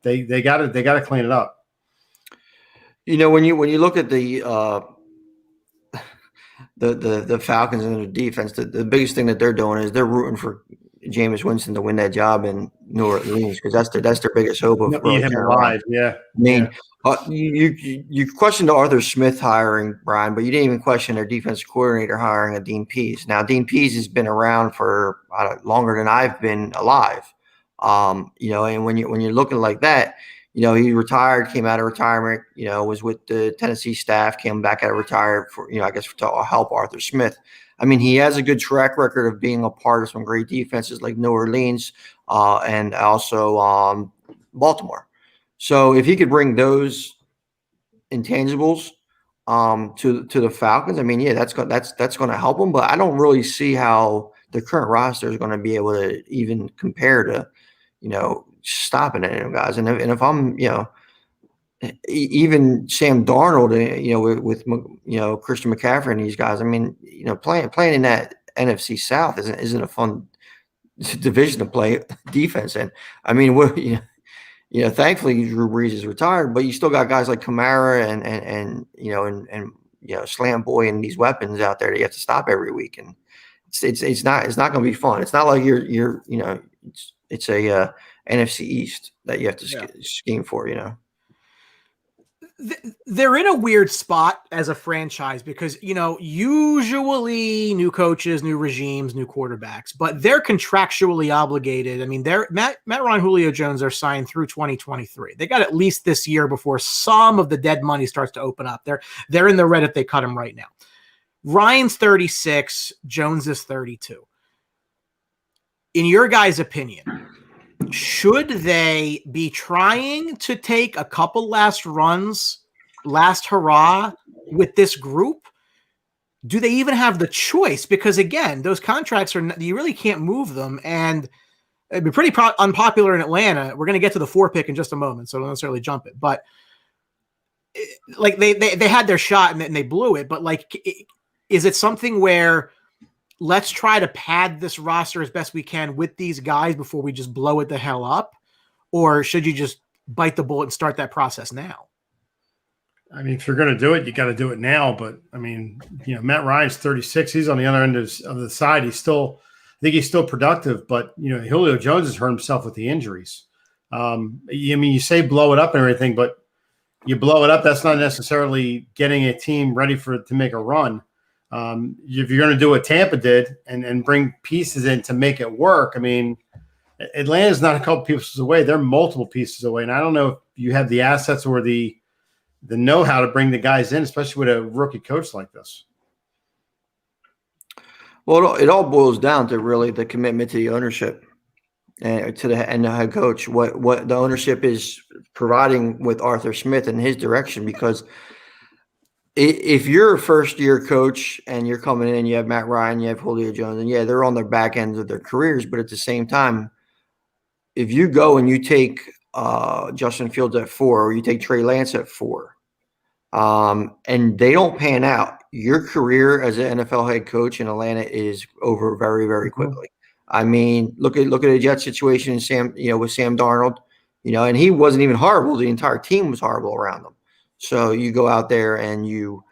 They got to clean it up. When you look at the Falcons and their defense, the biggest thing that they're doing is they're rooting for Jameis Winston to win that job in New Orleans because that's their biggest hope of him alive. Yeah, I mean, you questioned the Arthur Smith hiring, Brian, but you didn't even question their defensive coordinator hiring of Dean Pease. Now, Dean Pease has been around for longer than I've been alive. And when you're looking like that, he retired, came out of retirement, was with the Tennessee staff, came back out of retirement for, I guess to help Arthur Smith. I mean, he has a good track record of being a part of some great defenses like New Orleans and also Baltimore. So if he could bring those intangibles to the Falcons, I mean, yeah, that's going to help them. But I don't really see how the current roster is going to be able to even compare to, stopping any of them guys. And if I'm, even Sam Darnold, with Christian McCaffrey and these guys, I mean, playing in that NFC South isn't a fun division to play defense in. I mean, thankfully Drew Brees is retired, but you still got guys like Kamara and Slam Boy and these weapons out there that you have to stop every week, and it's not going to be fun. It's not like it's a NFC East that you have to scheme for, They're in a weird spot as a franchise because, usually new coaches, new regimes, new quarterbacks, but they're contractually obligated. I mean, Matt Ryan, Julio Jones are signed through 2023. They got at least this year before some of the dead money starts to open up. They're in the red if they cut him right now. Ryan's 36, Jones is 32. In your guys' opinion, should they be trying to take a couple last hurrah with this group? Do they even have the choice? Because again, those contracts you really can't move them, and it'd be pretty unpopular in Atlanta. We're going to get to the 4 pick in just a moment, so don't necessarily jump it. But like they had their shot and they blew it. But is it something where let's try to pad this roster as best we can with these guys before we just blow it the hell up? Or should you just bite the bullet and start that process now? I mean, if you're going to do it, you got to do it now. But I mean, Matt Ryan's 36. He's on the other end of the side. I think he's still productive, but Julio Jones has hurt himself with the injuries. You say blow it up and everything, but you blow it up. That's not necessarily getting a team ready to make a run. If you're going to do what Tampa did and bring pieces in to make it work, I mean, Atlanta's not a couple pieces away. They're multiple pieces away. And I don't know if you have the assets or the know-how to bring the guys in, especially with a rookie coach like this. Well, it all boils down to really the commitment to the ownership and the head coach, what the ownership is providing with Arthur Smith and his direction, because if you're a first-year coach and you're coming in, you have Matt Ryan, you have Julio Jones, and yeah, they're on their back ends of their careers. But at the same time, if you go and you take Justin Fields at 4, or you take Trey Lance at 4, and they don't pan out, your career as an NFL head coach in Atlanta is over very, very quickly. I mean, look at the Jets situation with Sam Darnold, and he wasn't even horrible. The entire team was horrible around him. So you go out there and you're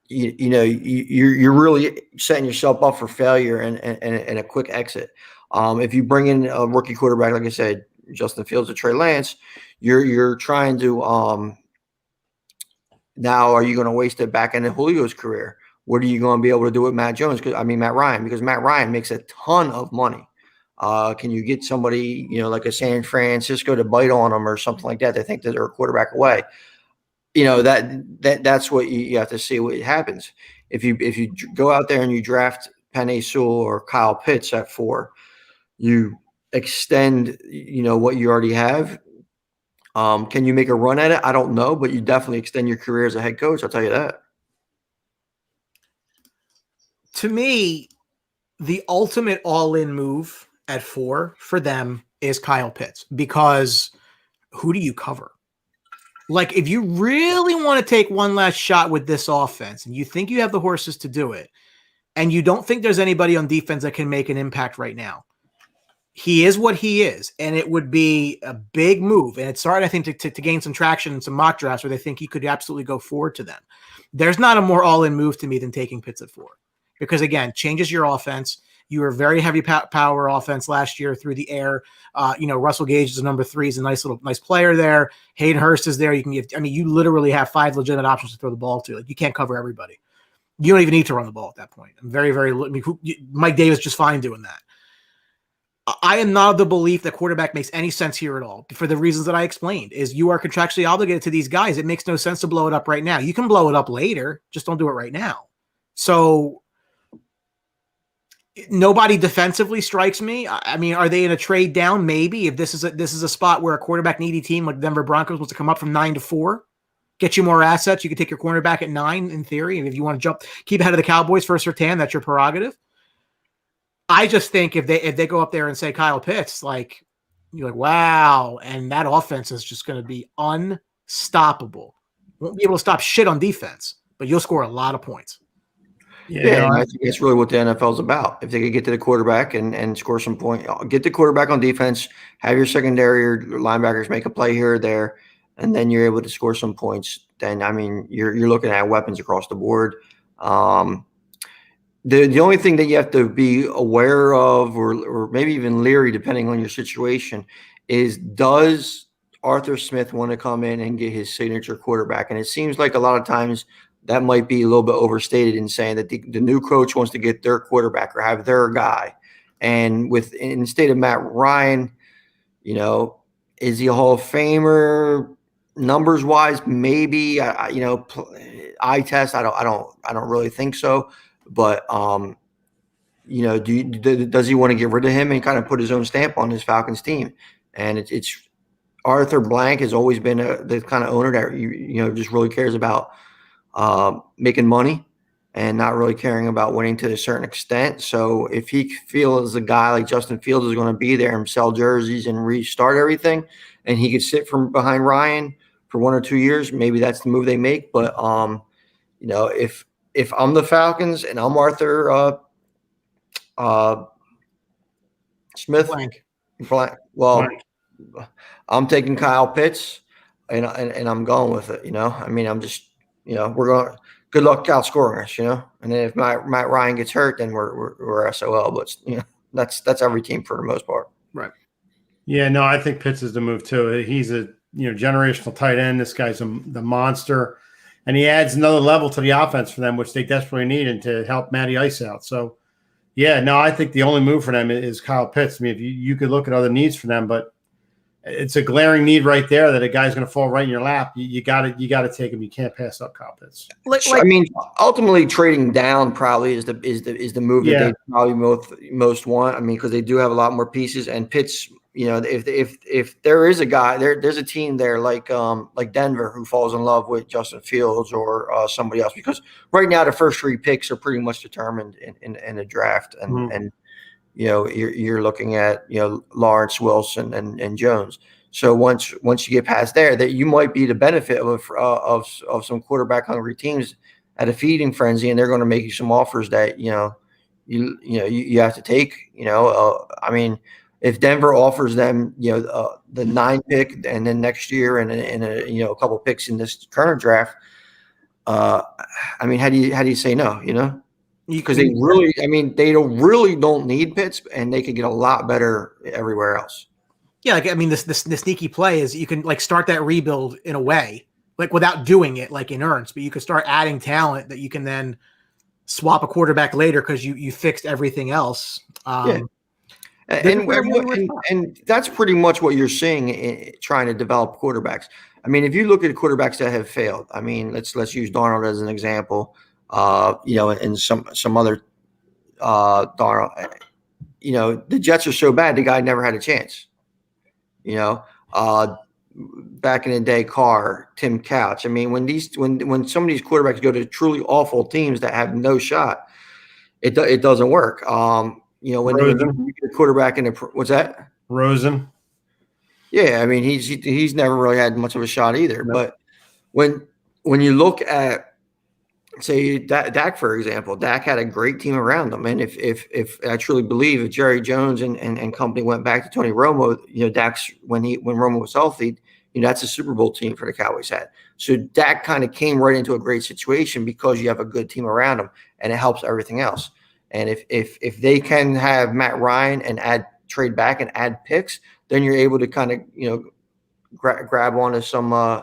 really setting yourself up for failure and a quick exit. If you bring in a rookie quarterback, like I said, Justin Fields or Trey Lance, you're trying to now are you going to waste it back into Julio's career? What are you going to be able to do with Matt Ryan? Because Matt Ryan makes a ton of money. Can you get somebody, like a San Francisco to bite on them or something like that? They think that they're a quarterback away. That's what you have to see what happens. If you go out there and you draft Penei Sewell or Kyle Pitts at 4, you extend, what you already have. Can you make a run at it? I don't know, but you definitely extend your career as a head coach. I'll tell you that. To me, the ultimate all-in move at 4 for them is Kyle Pitts, because who do you cover? Like, if you really want to take one last shot with this offense and you think you have the horses to do it, and you don't think there's anybody on defense that can make an impact right now, he is what he is. And it would be a big move. And it started, I think, to gain some traction in some mock drafts where they think he could absolutely go forward to them. There's not a more all-in move to me than taking Pitts at 4. Because, again, changes your offense. You were very heavy power offense last year through the air. Russell Gage is a number 3. He's a nice player there. Hayden Hurst is there. You literally have 5 legitimate options to throw the ball to. Like, you can't cover everybody. You don't even need to run the ball at that point. Mike Davis just fine doing that. I am not of the belief that quarterback makes any sense here at all, for the reasons that I explained. Is you are contractually obligated to these guys. It makes no sense to blow it up right now. You can blow it up later, just don't do it right now. So nobody defensively strikes me. I mean, are they in a trade down? Maybe. If this is a spot where a quarterback needy team like Denver Broncos wants to come up from 9 to 4, get you more assets, you could take your cornerback at 9 in theory. And if you want to keep ahead of the Cowboys for a certain, that's your prerogative. I just think if they go up there and say Kyle Pitts, like, you're like, wow, and that offense is just going to be unstoppable. Won't be able to stop shit on defense, but you'll score a lot of points. Yeah, I think that's really what the NFL is about. If they could get to the quarterback and score some points, get the quarterback on defense, have your secondary or linebackers make a play here or there, and then you're able to score some points, then, I mean, you're looking at weapons across the board. The only thing that you have to be aware of, or maybe even leery, depending on your situation, is does Arthur Smith want to come in and get his signature quarterback? And it seems like a lot of times that might be a little bit overstated in saying that the new coach wants to get their quarterback or have their guy. And instead of Matt Ryan, is he a Hall of Famer? Numbers wise, maybe. Eye test. I don't really think so. But does he want to get rid of him and kind of put his own stamp on his Falcons team? And it's Arthur Blank has always been the kind of owner that just really cares about making money and not really caring about winning to a certain extent. So if he feels a guy like Justin Fields is going to be there and sell jerseys and restart everything, and he could sit from behind Ryan for 1 or 2 years, maybe that's the move they make. But if I'm the Falcons and I'm Arthur Smith, Blank, I'm taking Kyle Pitts and I'm going with it. I mean, I'm just, we're going. Good luck outscoring us, And then if Matt Ryan gets hurt, then we're SOL. But that's every team for the most part. Right. Yeah. No, I think Pitts is the move too. He's a generational tight end. This guy's the monster. And he adds another level to the offense for them, which they desperately need, and to help Matty Ice out. So, yeah, no, I think the only move for them is Kyle Pitts. I mean, if you could look at other needs for them, but it's a glaring need right there that a guy's going to fall right in your lap. You got to take him. You can't pass up Kyle Pitts. I mean, ultimately, trading down probably is the move that they probably most want. I mean, because they do have a lot more pieces, and Pitts. If there is a guy there's a team there like Denver who falls in love with Justin Fields or somebody else, because right now the first 3 picks are pretty much determined in the draft, and you're looking at Lawrence, Wilson, and Jones. So once you get past there, that you might be the benefit of some quarterback hungry teams at a feeding frenzy, and they're going to make you some offers that you have to take. I mean, if Denver offers them, the 9 pick, and then next year, and a couple picks in this current draft, I mean, how do you say no? Because they really don't need Pitts, and they could get a lot better everywhere else. Yeah, the sneaky play is you can start that rebuild in a way, without doing it in earnest, but you can start adding talent that you can then swap a quarterback later because you fixed everything else. And that's pretty much what you're seeing in trying to develop quarterbacks. I mean, if you look at quarterbacks that have failed, I mean, let's use Darnold as an example. And some other Darnold. The Jets are so bad, the guy never had a chance. Back in the day, Carr, Tim Couch. I mean, when some of these quarterbacks go to truly awful teams that have no shot, it doesn't work. When you get a quarterback in what's that? Rosen. Yeah, I mean he's never really had much of a shot either. Nope. But when you look at, say, Dak, for example, Dak had a great team around him, and if I truly believe if Jerry Jones and company went back to Tony Romo, Dak's when Romo was healthy, that's a Super Bowl team for the Cowboys had. So Dak kind of came right into a great situation because you have a good team around him, and it helps everything else. And if they can have Matt Ryan and trade back and add picks, then you're able to kind of grab onto some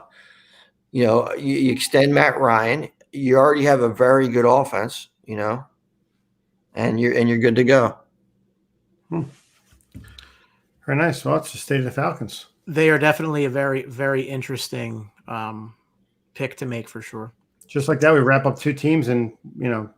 you extend Matt Ryan. You already have a very good offense, and you're good to go. Very nice. Well, it's the state of the Falcons. They are definitely a very, very interesting pick to make for sure. Just like that, we wrap up two teams in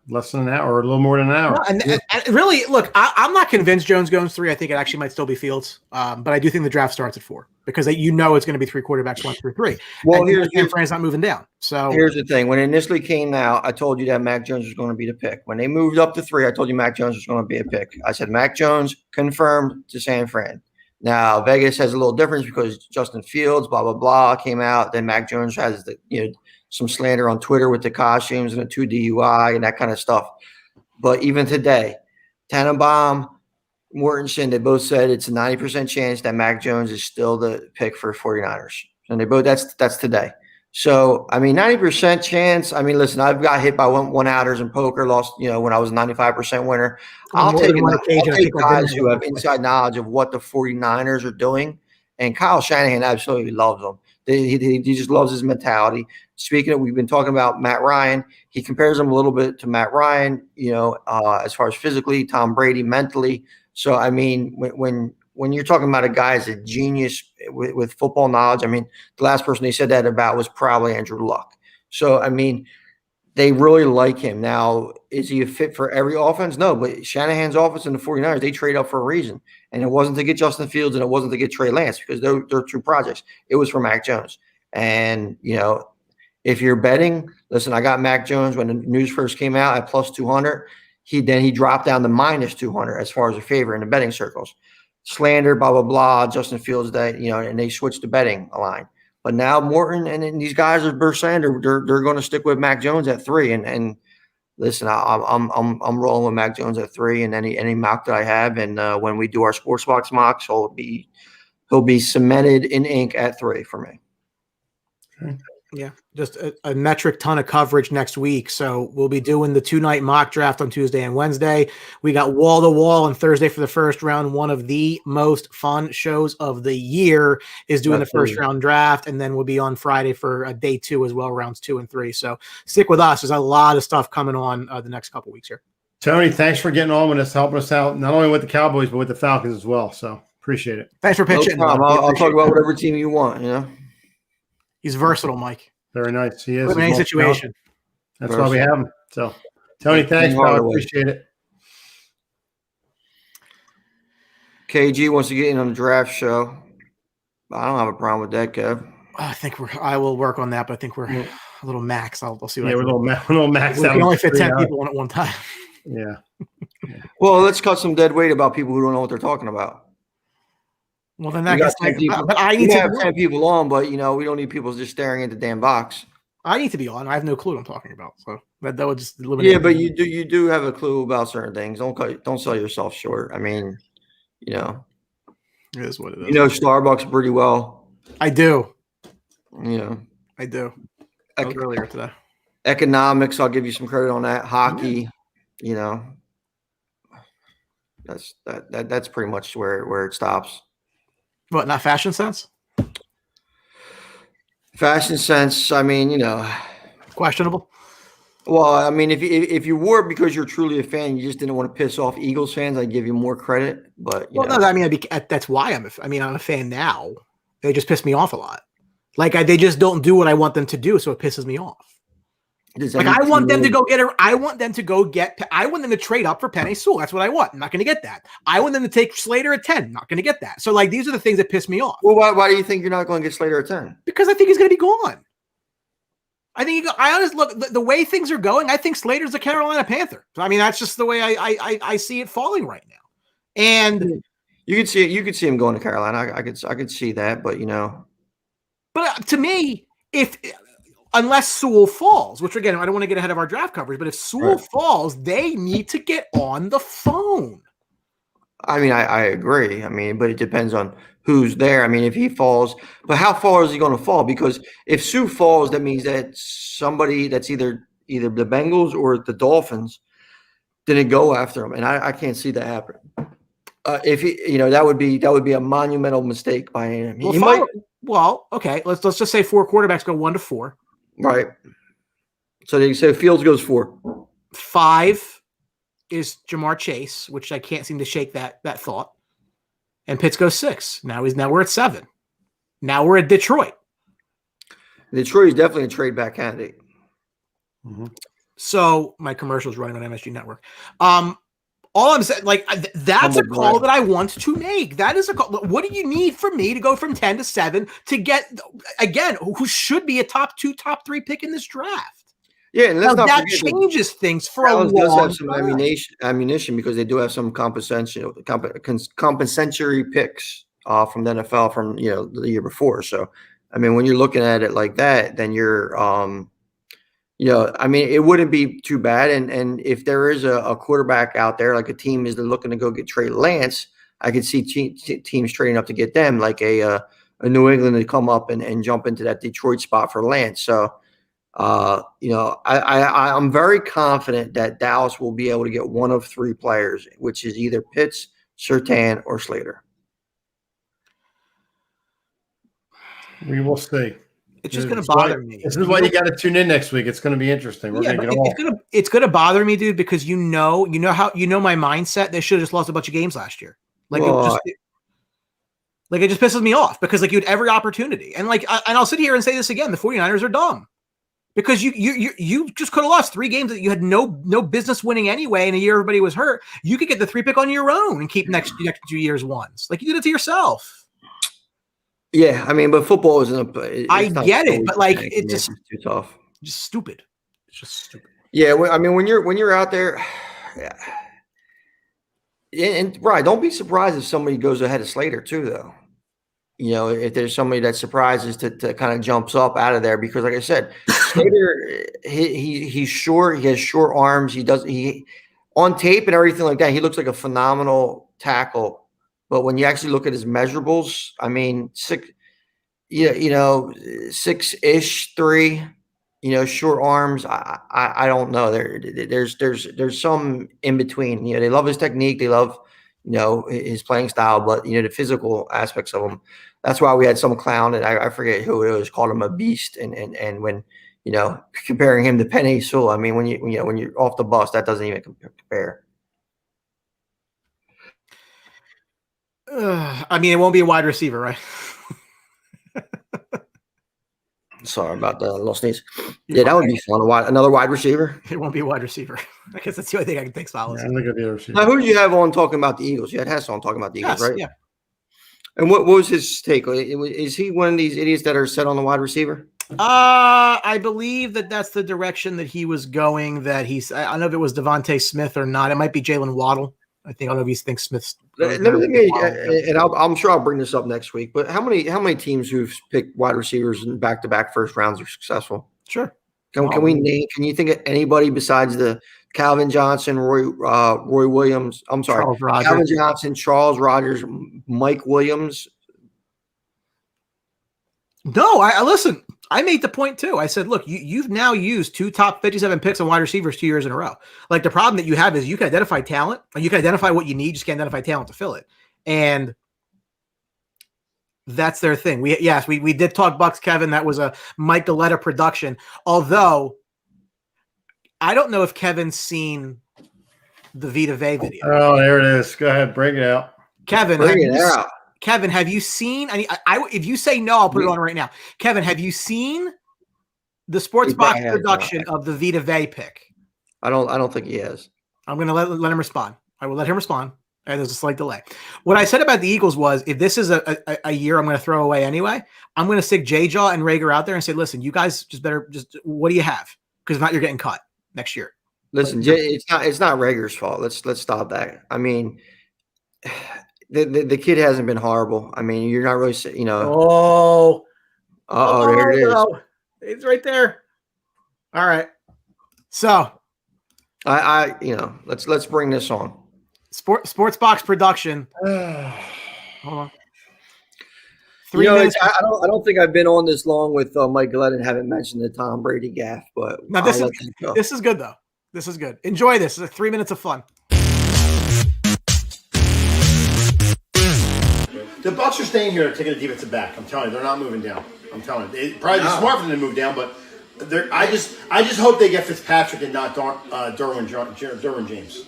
less than an hour or a little more than an hour. No, and really, look, I'm not convinced Jones goes 3. I think it actually might still be Fields, but I do think the draft starts at 4 because it's going to be 3 quarterbacks 1 through 3. Well, San Fran's not moving down. So here's the thing: when it initially came out, I told you that Mac Jones was going to be the pick. When they moved up to 3, I told you Mac Jones was going to be a pick. I said Mac Jones confirmed to San Fran. Now Vegas has a little difference because Justin Fields, blah blah blah, came out. Then Mac Jones has some slander on Twitter with the costumes and the 2 DUI and that kind of stuff. But even today, Tannenbaum, Mortensen, they both said it's a 90% chance that Mac Jones is still the pick for 49ers. And they both that's today. So, 90% chance. Listen, I've got hit by one-outers in poker, lost, when I was a 95% winner. I'll take guys who have inside knowledge of what the 49ers are doing. And Kyle Shanahan absolutely loves them. He just loves his mentality. Speaking of, we've been talking about Matt Ryan. He compares him a little bit to Matt Ryan, as far as physically, Tom Brady mentally. So, when you're talking about a guy as a genius with football knowledge, the last person they said that about was probably Andrew Luck. So, they really like him. Now, is he a fit for every offense? No, but Shanahan's offense and the 49ers, they trade up for a reason. And it wasn't to get Justin Fields and it wasn't to get Trey Lance because they're 2 projects. It was for Mac Jones. And, if you're betting, listen, I got Mac Jones when the news first came out at plus 200. He dropped down to minus 200 as far as a favorite in the betting circles. Slander, blah, blah, blah, Justin Fields, and they switched the betting line. But now Morton and these guys are saying they're going to stick with Mac Jones at 3. And listen, I'm rolling with Mac Jones at 3 and any mock that I have. And when we do our sports box mocks, he'll be cemented in ink at 3 for me. Okay. Yeah, just a metric ton of coverage next week. So we'll be doing the 2-night mock draft on Tuesday and Wednesday. We got wall to wall on Thursday for the first round. One of the most fun shows of the year is doing the first round draft. And then we'll be on Friday for day 2 as well, rounds 2 and 3. So stick with us. There's a lot of stuff coming on the next couple weeks here. Tony, thanks for getting on with us, helping us out, not only with the Cowboys, but with the Falcons as well. So appreciate it. Thanks for pitching. No problem. I'll talk about whatever team you want, He's versatile, Mike. Very nice. He is. In any situation. That's why we have him. So, Tony, thanks, pal. I appreciate it. KG wants to get in on the draft show. I don't have a problem with that, Kev. I will work on that, but I think we're a little max. I'll see what we're a little maxed out. We can only fit 10 people on at one time. Yeah. Well, let's cut some dead weight about people who don't know what they're talking about. Well, then that gets but I need to have 10 people on, but we don't need people just staring at the damn box. I need to be on. I have no clue what I'm talking about, so that would just eliminate. Yeah, but you do have a clue about certain things. Don't sell yourself short. It is what it is. Starbucks pretty well. I do. I do. Earlier today. Economics, I'll give you some credit on that. Hockey, that's pretty much where it stops. What, not fashion sense? Fashion sense, questionable. Well, if you wore it because you're truly a fan, you just didn't want to piss off Eagles fans, I'd give you more credit. But that's why I'm a fan now. They just piss me off a lot. They just don't do what I want them to do, so it pisses me off. I want them to go get I want them to trade up for Penei Sewell. That's what I want. I'm not going to get that. I want them to take Slater at 10. Not going to get that. So these are the things that piss me off. Well, why do you think you're not going to get Slater at 10? Because I think he's going to be gone. I think I honestly look the way things are going. I think Slater's a Carolina Panther. I mean, that's just the way I see it falling right now. And you could see it. You could see him going to Carolina. I could see that, but but to me, unless Sewell falls, which again, I don't want to get ahead of our draft coverage, but if Sewell falls, they need to get on the phone. I mean, I agree. I mean, but it depends on who's there. I mean, if he falls, but how far is he going to fall? Because if Sue falls, that means that somebody that's either the Bengals or the Dolphins didn't go after him, and I can't see that happen. If he, that would be a monumental mistake by him. Well, okay. Let's just say 4 quarterbacks go 1 to 4. Right. So they say Fields goes 4. 5 is Jamar Chase, which I can't seem to shake that thought. And Pitts goes 6. Now we're at 7. Now we're at Detroit. Detroit is definitely a trade back candidate. Mm-hmm. So my commercial's running on MSG Network. All I'm saying, that's a call that I want to make. That is a call. What do you need for me to go from 10 to 7 to get, again, who should be a top 2, top 3 pick in this draft? Yeah, and let's not that forget changes things for a long does have some time. ammunition because they do have some compensatory picks from the NFL from the year before. So, I mean, when you're looking at it like that, then you're I mean, it wouldn't be too bad. And if there is a quarterback out there, like a team is looking to go get Trey Lance, I could see teams trading up to get them, like a New England to come up and jump into that Detroit spot for Lance. So, I'm very confident that Dallas will be able to get one of 3 players, which is either Pitts, Surtain, or Slater. We will see. It's just going to bother me. This is why you got to tune in next week. It's going to be interesting. We're going to get all. It's going to bother me, dude, because my mindset. They should have just lost a bunch of games last year. It just pisses me off because you had every opportunity, and and I'll sit here and say this again: the 49ers are dumb because you just could have lost 3 games that you had no business winning anyway. In a year everybody was hurt, you could get the 3 pick on your own and keep next 2 years ones. You did it to yourself. Yeah, I mean, but football isn't a. I get it, but it's just too tough. Just stupid. It's just stupid. Yeah, I mean, when you're out there, and right, don't be surprised if somebody goes ahead of Slater too, though. If there's somebody that surprises to kind of jumps up out of there, because like I said, Slater, he's short. He has short arms. He on tape and everything like that. He looks like a phenomenal tackle. But when you actually look at his measurables, I mean, 6-ish, 3, short arms. I don't know. There's some in between. They love his technique. They love, his playing style. But the physical aspects of him. That's why we had some clown, and I forget who it was, called him a beast. And when comparing him to Penei Sewell, I mean, when you're off the bus, that doesn't even compare. I mean, it won't be a wide receiver, right? Sorry about the little sneeze. Yeah, that would be fun. Another wide receiver. It won't be a wide receiver. I guess that's the only thing I can think solid. Yeah, I think it'll be a receiver. Now, who did you have on talking about the Eagles? You had Hess on talking about the Eagles, right? Yeah. And what was his take? Is he one of these idiots that are set on the wide receiver? I believe that's the direction that he was going. That I don't know if it was Devontae Smith or not. It might be Jalen Waddle. I don't know if he thinks Smith's. And I'm sure I'll bring this up next week. But how many teams who've picked wide receivers in back-to-back first rounds are successful? Sure. Can we name? Can you think of anybody besides the Calvin Johnson, Roy Williams? I'm sorry, Calvin Johnson, Charles Rogers, Mike Williams. No, I listen. I made the point too. I said, look, you've now used 2 top 57 picks on wide receivers 2 years in a row. The problem that you have is you can identify talent, and you can identify what you need, you just can't identify talent to fill it. And that's their thing. We did talk Bucks, Kevin. That was a Mike Galletta production. Although I don't know if Kevin's seen the Vita Vey video. Oh, there it is. Go ahead, bring it out. Kevin, Kevin, have you seen? If you say no, I'll put it on right now. Kevin, have you seen the Sports Box production of the Vita Vey pick? I don't think he has. I'm going to let him respond. I will let him respond. And there's a slight delay. What I said about the Eagles was, if this is a year I'm going to throw away anyway, I'm going to stick J-Jaw and Rager out there and say, listen, you guys just what do you have? Because if not, you're getting cut next year. Listen, it's not Rager's fault. Let's stop that. I mean, the kid hasn't been horrible. I mean, you're not really, you know. There it is. No. It's right there. All right. So, let's bring this on. Sports Box production. Hold on. 3 You know, minutes. I don't think I've been on this long with Mike Galletta and haven't mentioned the Tom Brady gaffe, but No, this is good though. This is good. Enjoy this. It's 3 minutes of fun. The Bucs are staying here, taking the defensive back. I'm telling you, they're not moving down. I'm telling you, it'd probably be smart for them to move down, but I just hope they get Fitzpatrick and not Derwin James.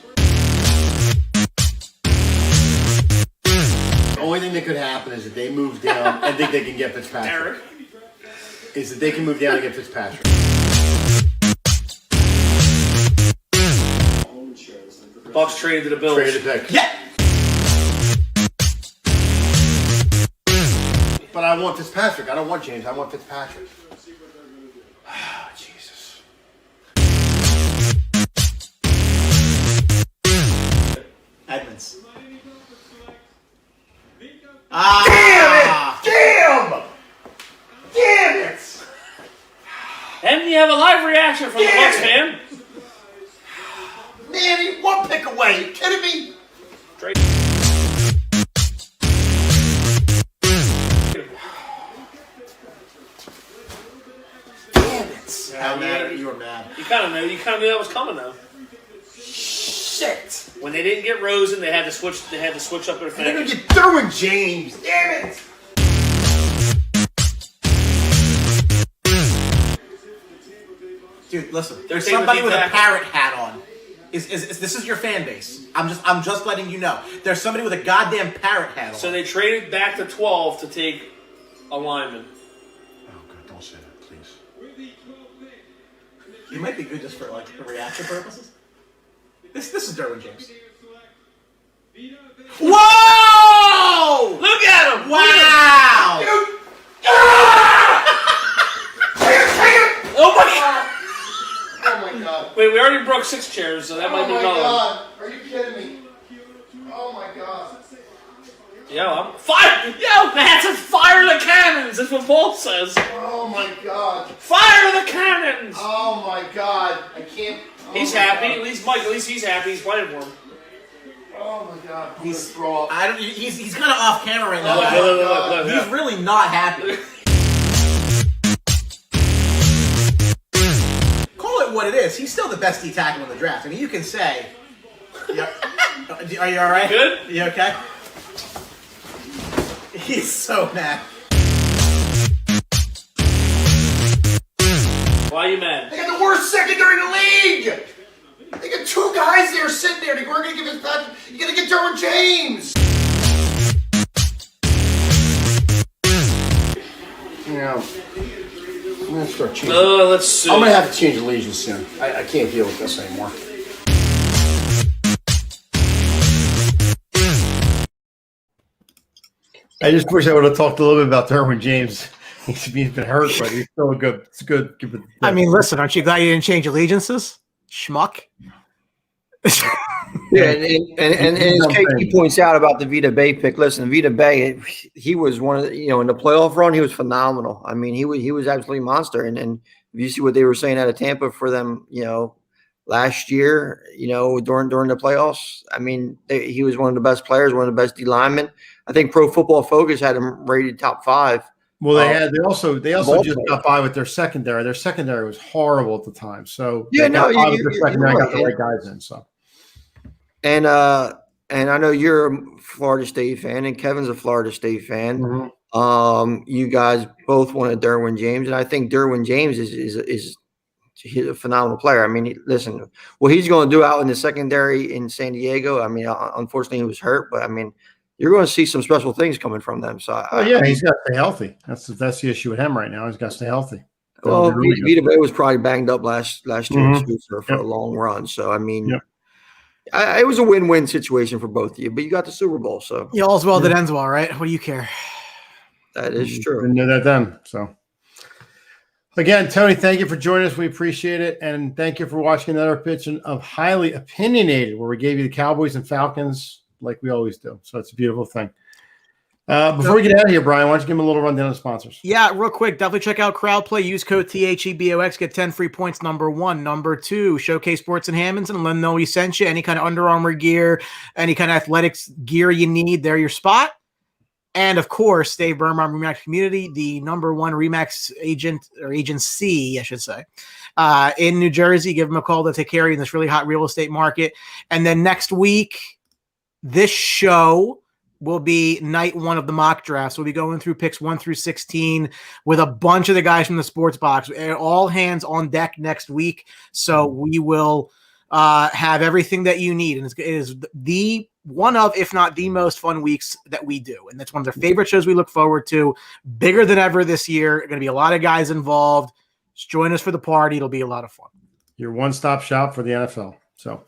The only thing that could happen is that they move down and think they can get Fitzpatrick. Is that they can move down and get Fitzpatrick. Bucks traded to the Bills. Traded the pick. Yeah. But I want Fitzpatrick. I don't want James. I want Fitzpatrick. Jesus. Edmonds. Damn it! And you have a live reaction from the Bucks fan. Manny, one pick away. You kidding me? Damn it! How mad you were mad? You kind of knew that was coming though. Shit! When they didn't get Rosen, they had to switch up their They're gonna thing. get Derwin James. Damn it! Dude, listen. They're There's taking somebody the with a tackle. parrot hat on. Is this is your fan base? I'm just letting you know. There's somebody with a goddamn parrot hat on. So they traded back to 12 to take a lineman. Oh God! Don't say that, please. You might be good just for like reaction purposes. This is Derwin James. Whoa! Look at him! Wow! Oh my God! Oh my God! Wait, we already broke 6 chairs, so that might be Oh my another one. God! Are you kidding me? Oh my God! Yo, I'm fire! Yo, man, says fire the cannons. That's what Paul says. Oh my God! Fire the cannons. Oh my God! I can't. Oh He's my happy. God. At least Mike. At least he's happy. He's playing for him. Oh my God! I'm gonna throw up. I don't. He's kind of off camera right now. Look, He's really not happy. Call it what it is. He's still the best D tackle in the draft. I mean, you can say. Yep. Are you all right? Good? You okay? He's so mad. Why are you mad? They got the worst secondary in the league. They got 2 guys there sitting there. They weren't gonna give his back. You gotta get Derwin James. Yeah. I'm gonna start changing. Let's see. I'm gonna have to change allegiance soon. I can't deal with this anymore. I just wish I would have talked a little bit about Derwin James. He's been hurt, but he's still good. It's good. I mean, listen, aren't you glad you didn't change allegiances? Schmuck. Yeah, and as KT points out about the Vita Bay pick, listen, Vita Bay, he was one of the, in the playoff run, he was phenomenal. I mean, he was absolutely a monster. And if you see what they were saying out of Tampa for them, last year, during the playoffs, I mean, he was one of the best players, one of the best D linemen. I think Pro Football Focus had him rated top 5. Well, they also just got by with their secondary. Their secondary was horrible at the time. So yeah, no, got you're the right guys in. So, and I know you're a Florida State fan, and Kevin's a Florida State fan. Mm-hmm. You guys both wanted Derwin James, and I think Derwin James is he's a phenomenal player. I mean, listen, what he's going to do out in the secondary in San Diego. I mean, unfortunately, he was hurt, but I mean, you're going to see some special things coming from them. So, he's got to stay healthy. That's the issue with him right now. He's got to stay healthy. Well, Vita Bay was probably banged up last year too for a long run. So, I mean, It was a win-win situation for both of you, but you got the Super Bowl, so All's well that ends well, right? What do you care? that is true. Didn't know that then. So, again, Tony, thank you for joining us. We appreciate it, and thank you for watching another edition of Highly Opinionated, where we gave you the Cowboys and Falcons like we always do. So it's a beautiful thing. Before we get out of here, Brian, why don't you give them a little rundown of sponsors? Yeah, real quick. Definitely check out CrowdPlay. Use code THEBOX. Get 10 free points. Number 1. Number 2, Showcase Sports in Hamilton. Let them know we sent you. Any kind of Under Armour gear, any kind of athletics gear you need, they're your spot. And, of course, Dave Birnbaum, ReMax Community, the number 1 ReMax agent, or agency, I should say, in New Jersey. Give them a call to take care of you in this really hot real estate market. And then next week, this show will be night 1 of the mock drafts. We'll be going through picks 1 through 16 with a bunch of the guys from the sports box. All hands on deck next week. So we will have everything that you need. And it is the one of, if not the most fun weeks that we do. And that's one of their favorite shows we look forward to. Bigger than ever this year. Going to be a lot of guys involved. Just join us for the party. It'll be a lot of fun. Your one-stop shop for the NFL. So,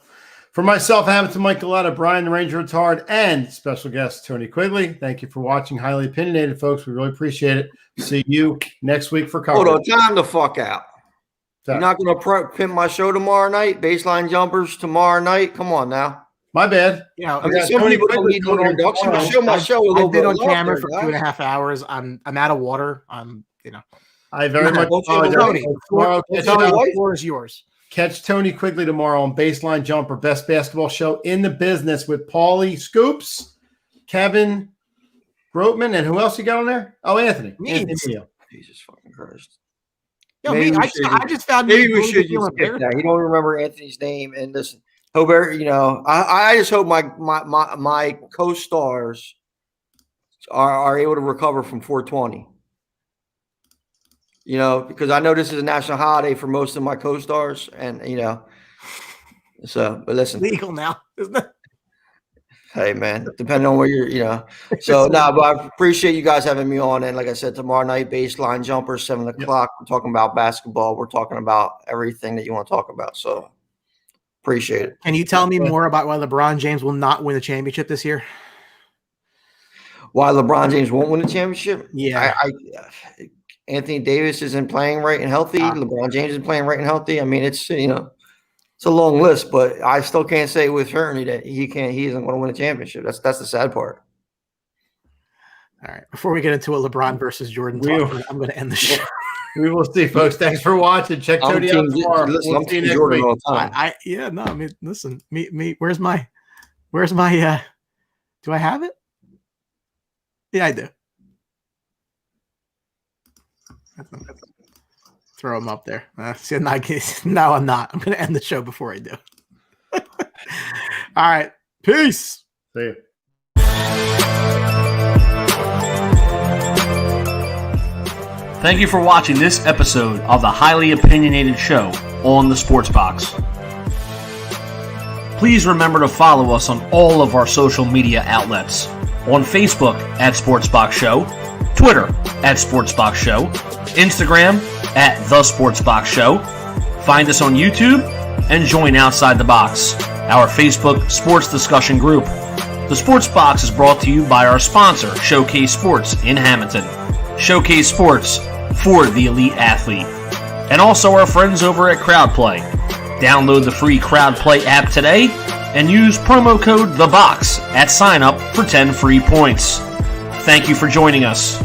for myself, Hamilton, Mike Galletta, Brian the Ranger Attard, and special guest Tony Quigley, thank you for watching Highly Opinionated, folks. We really appreciate it. See you next week for coverage. Hold on, time the fuck out. You're not going to pimp my show tomorrow night? Baseline jumpers tomorrow night? Come on now. My bad. You know, I mean, some people don't need no introduction. My show a little I've been bit on camera there, for guys. 2.5 hours. I'm out of water. I very much apologize. Tony, Tomorrow, the floor is yours. catch Tony Quigley tomorrow on Baseline Jumper, best basketball show in the business with Paulie Scoops, Kevin Grotman, and who else you got on there? Oh, Anthony. Jesus fucking Christ. Yo, I just found maybe we should just skip that. You don't remember Anthony's name, and listen, hope I just hope my co-stars are able to recover from 420. Because I know this is a national holiday for most of my co-stars, and but listen, legal now, isn't it? Hey man, depending on where you're, So but I appreciate you guys having me on. And like I said, tomorrow night, Baseline Jumper, 7 o'clock. We're talking about basketball. We're talking about everything that you want to talk about. So appreciate it. Can you tell me more about why LeBron James will not win the championship this year? Why LeBron James won't win the championship? Yeah. Anthony Davis isn't playing right and healthy. LeBron James isn't playing right and healthy. I mean, it's it's a long list, but I still can't say with certainty that he isn't going to win a championship. That's the sad part. All right. Before we get into a LeBron versus Jordan talk, I'm going to end the show. We will see, folks. Thanks for watching. Check Tony out tomorrow. We'll see you next week. All the time. Listen, where's my do I have it? Yeah, I do. Throw him up there. No, I'm not. I'm going to end the show before I do. All right. Peace. See you. Thank you for watching this episode of the Highly Opinionated Show on the Sports Box. Please remember to follow us on all of our social media outlets. On Facebook at SportsBox Show, Twitter at SportsBox Show, Instagram at The SportsBox Show. Find us on YouTube and join Outside the Box, our Facebook sports discussion group. The Sports Box is brought to you by our sponsor, Showcase Sports in Hamilton. Showcase Sports for the elite athlete. And also our friends over at CrowdPlay. Download the free CrowdPlay app today and use promo code THEBOX at sign up for 10 free points. Thank you for joining us.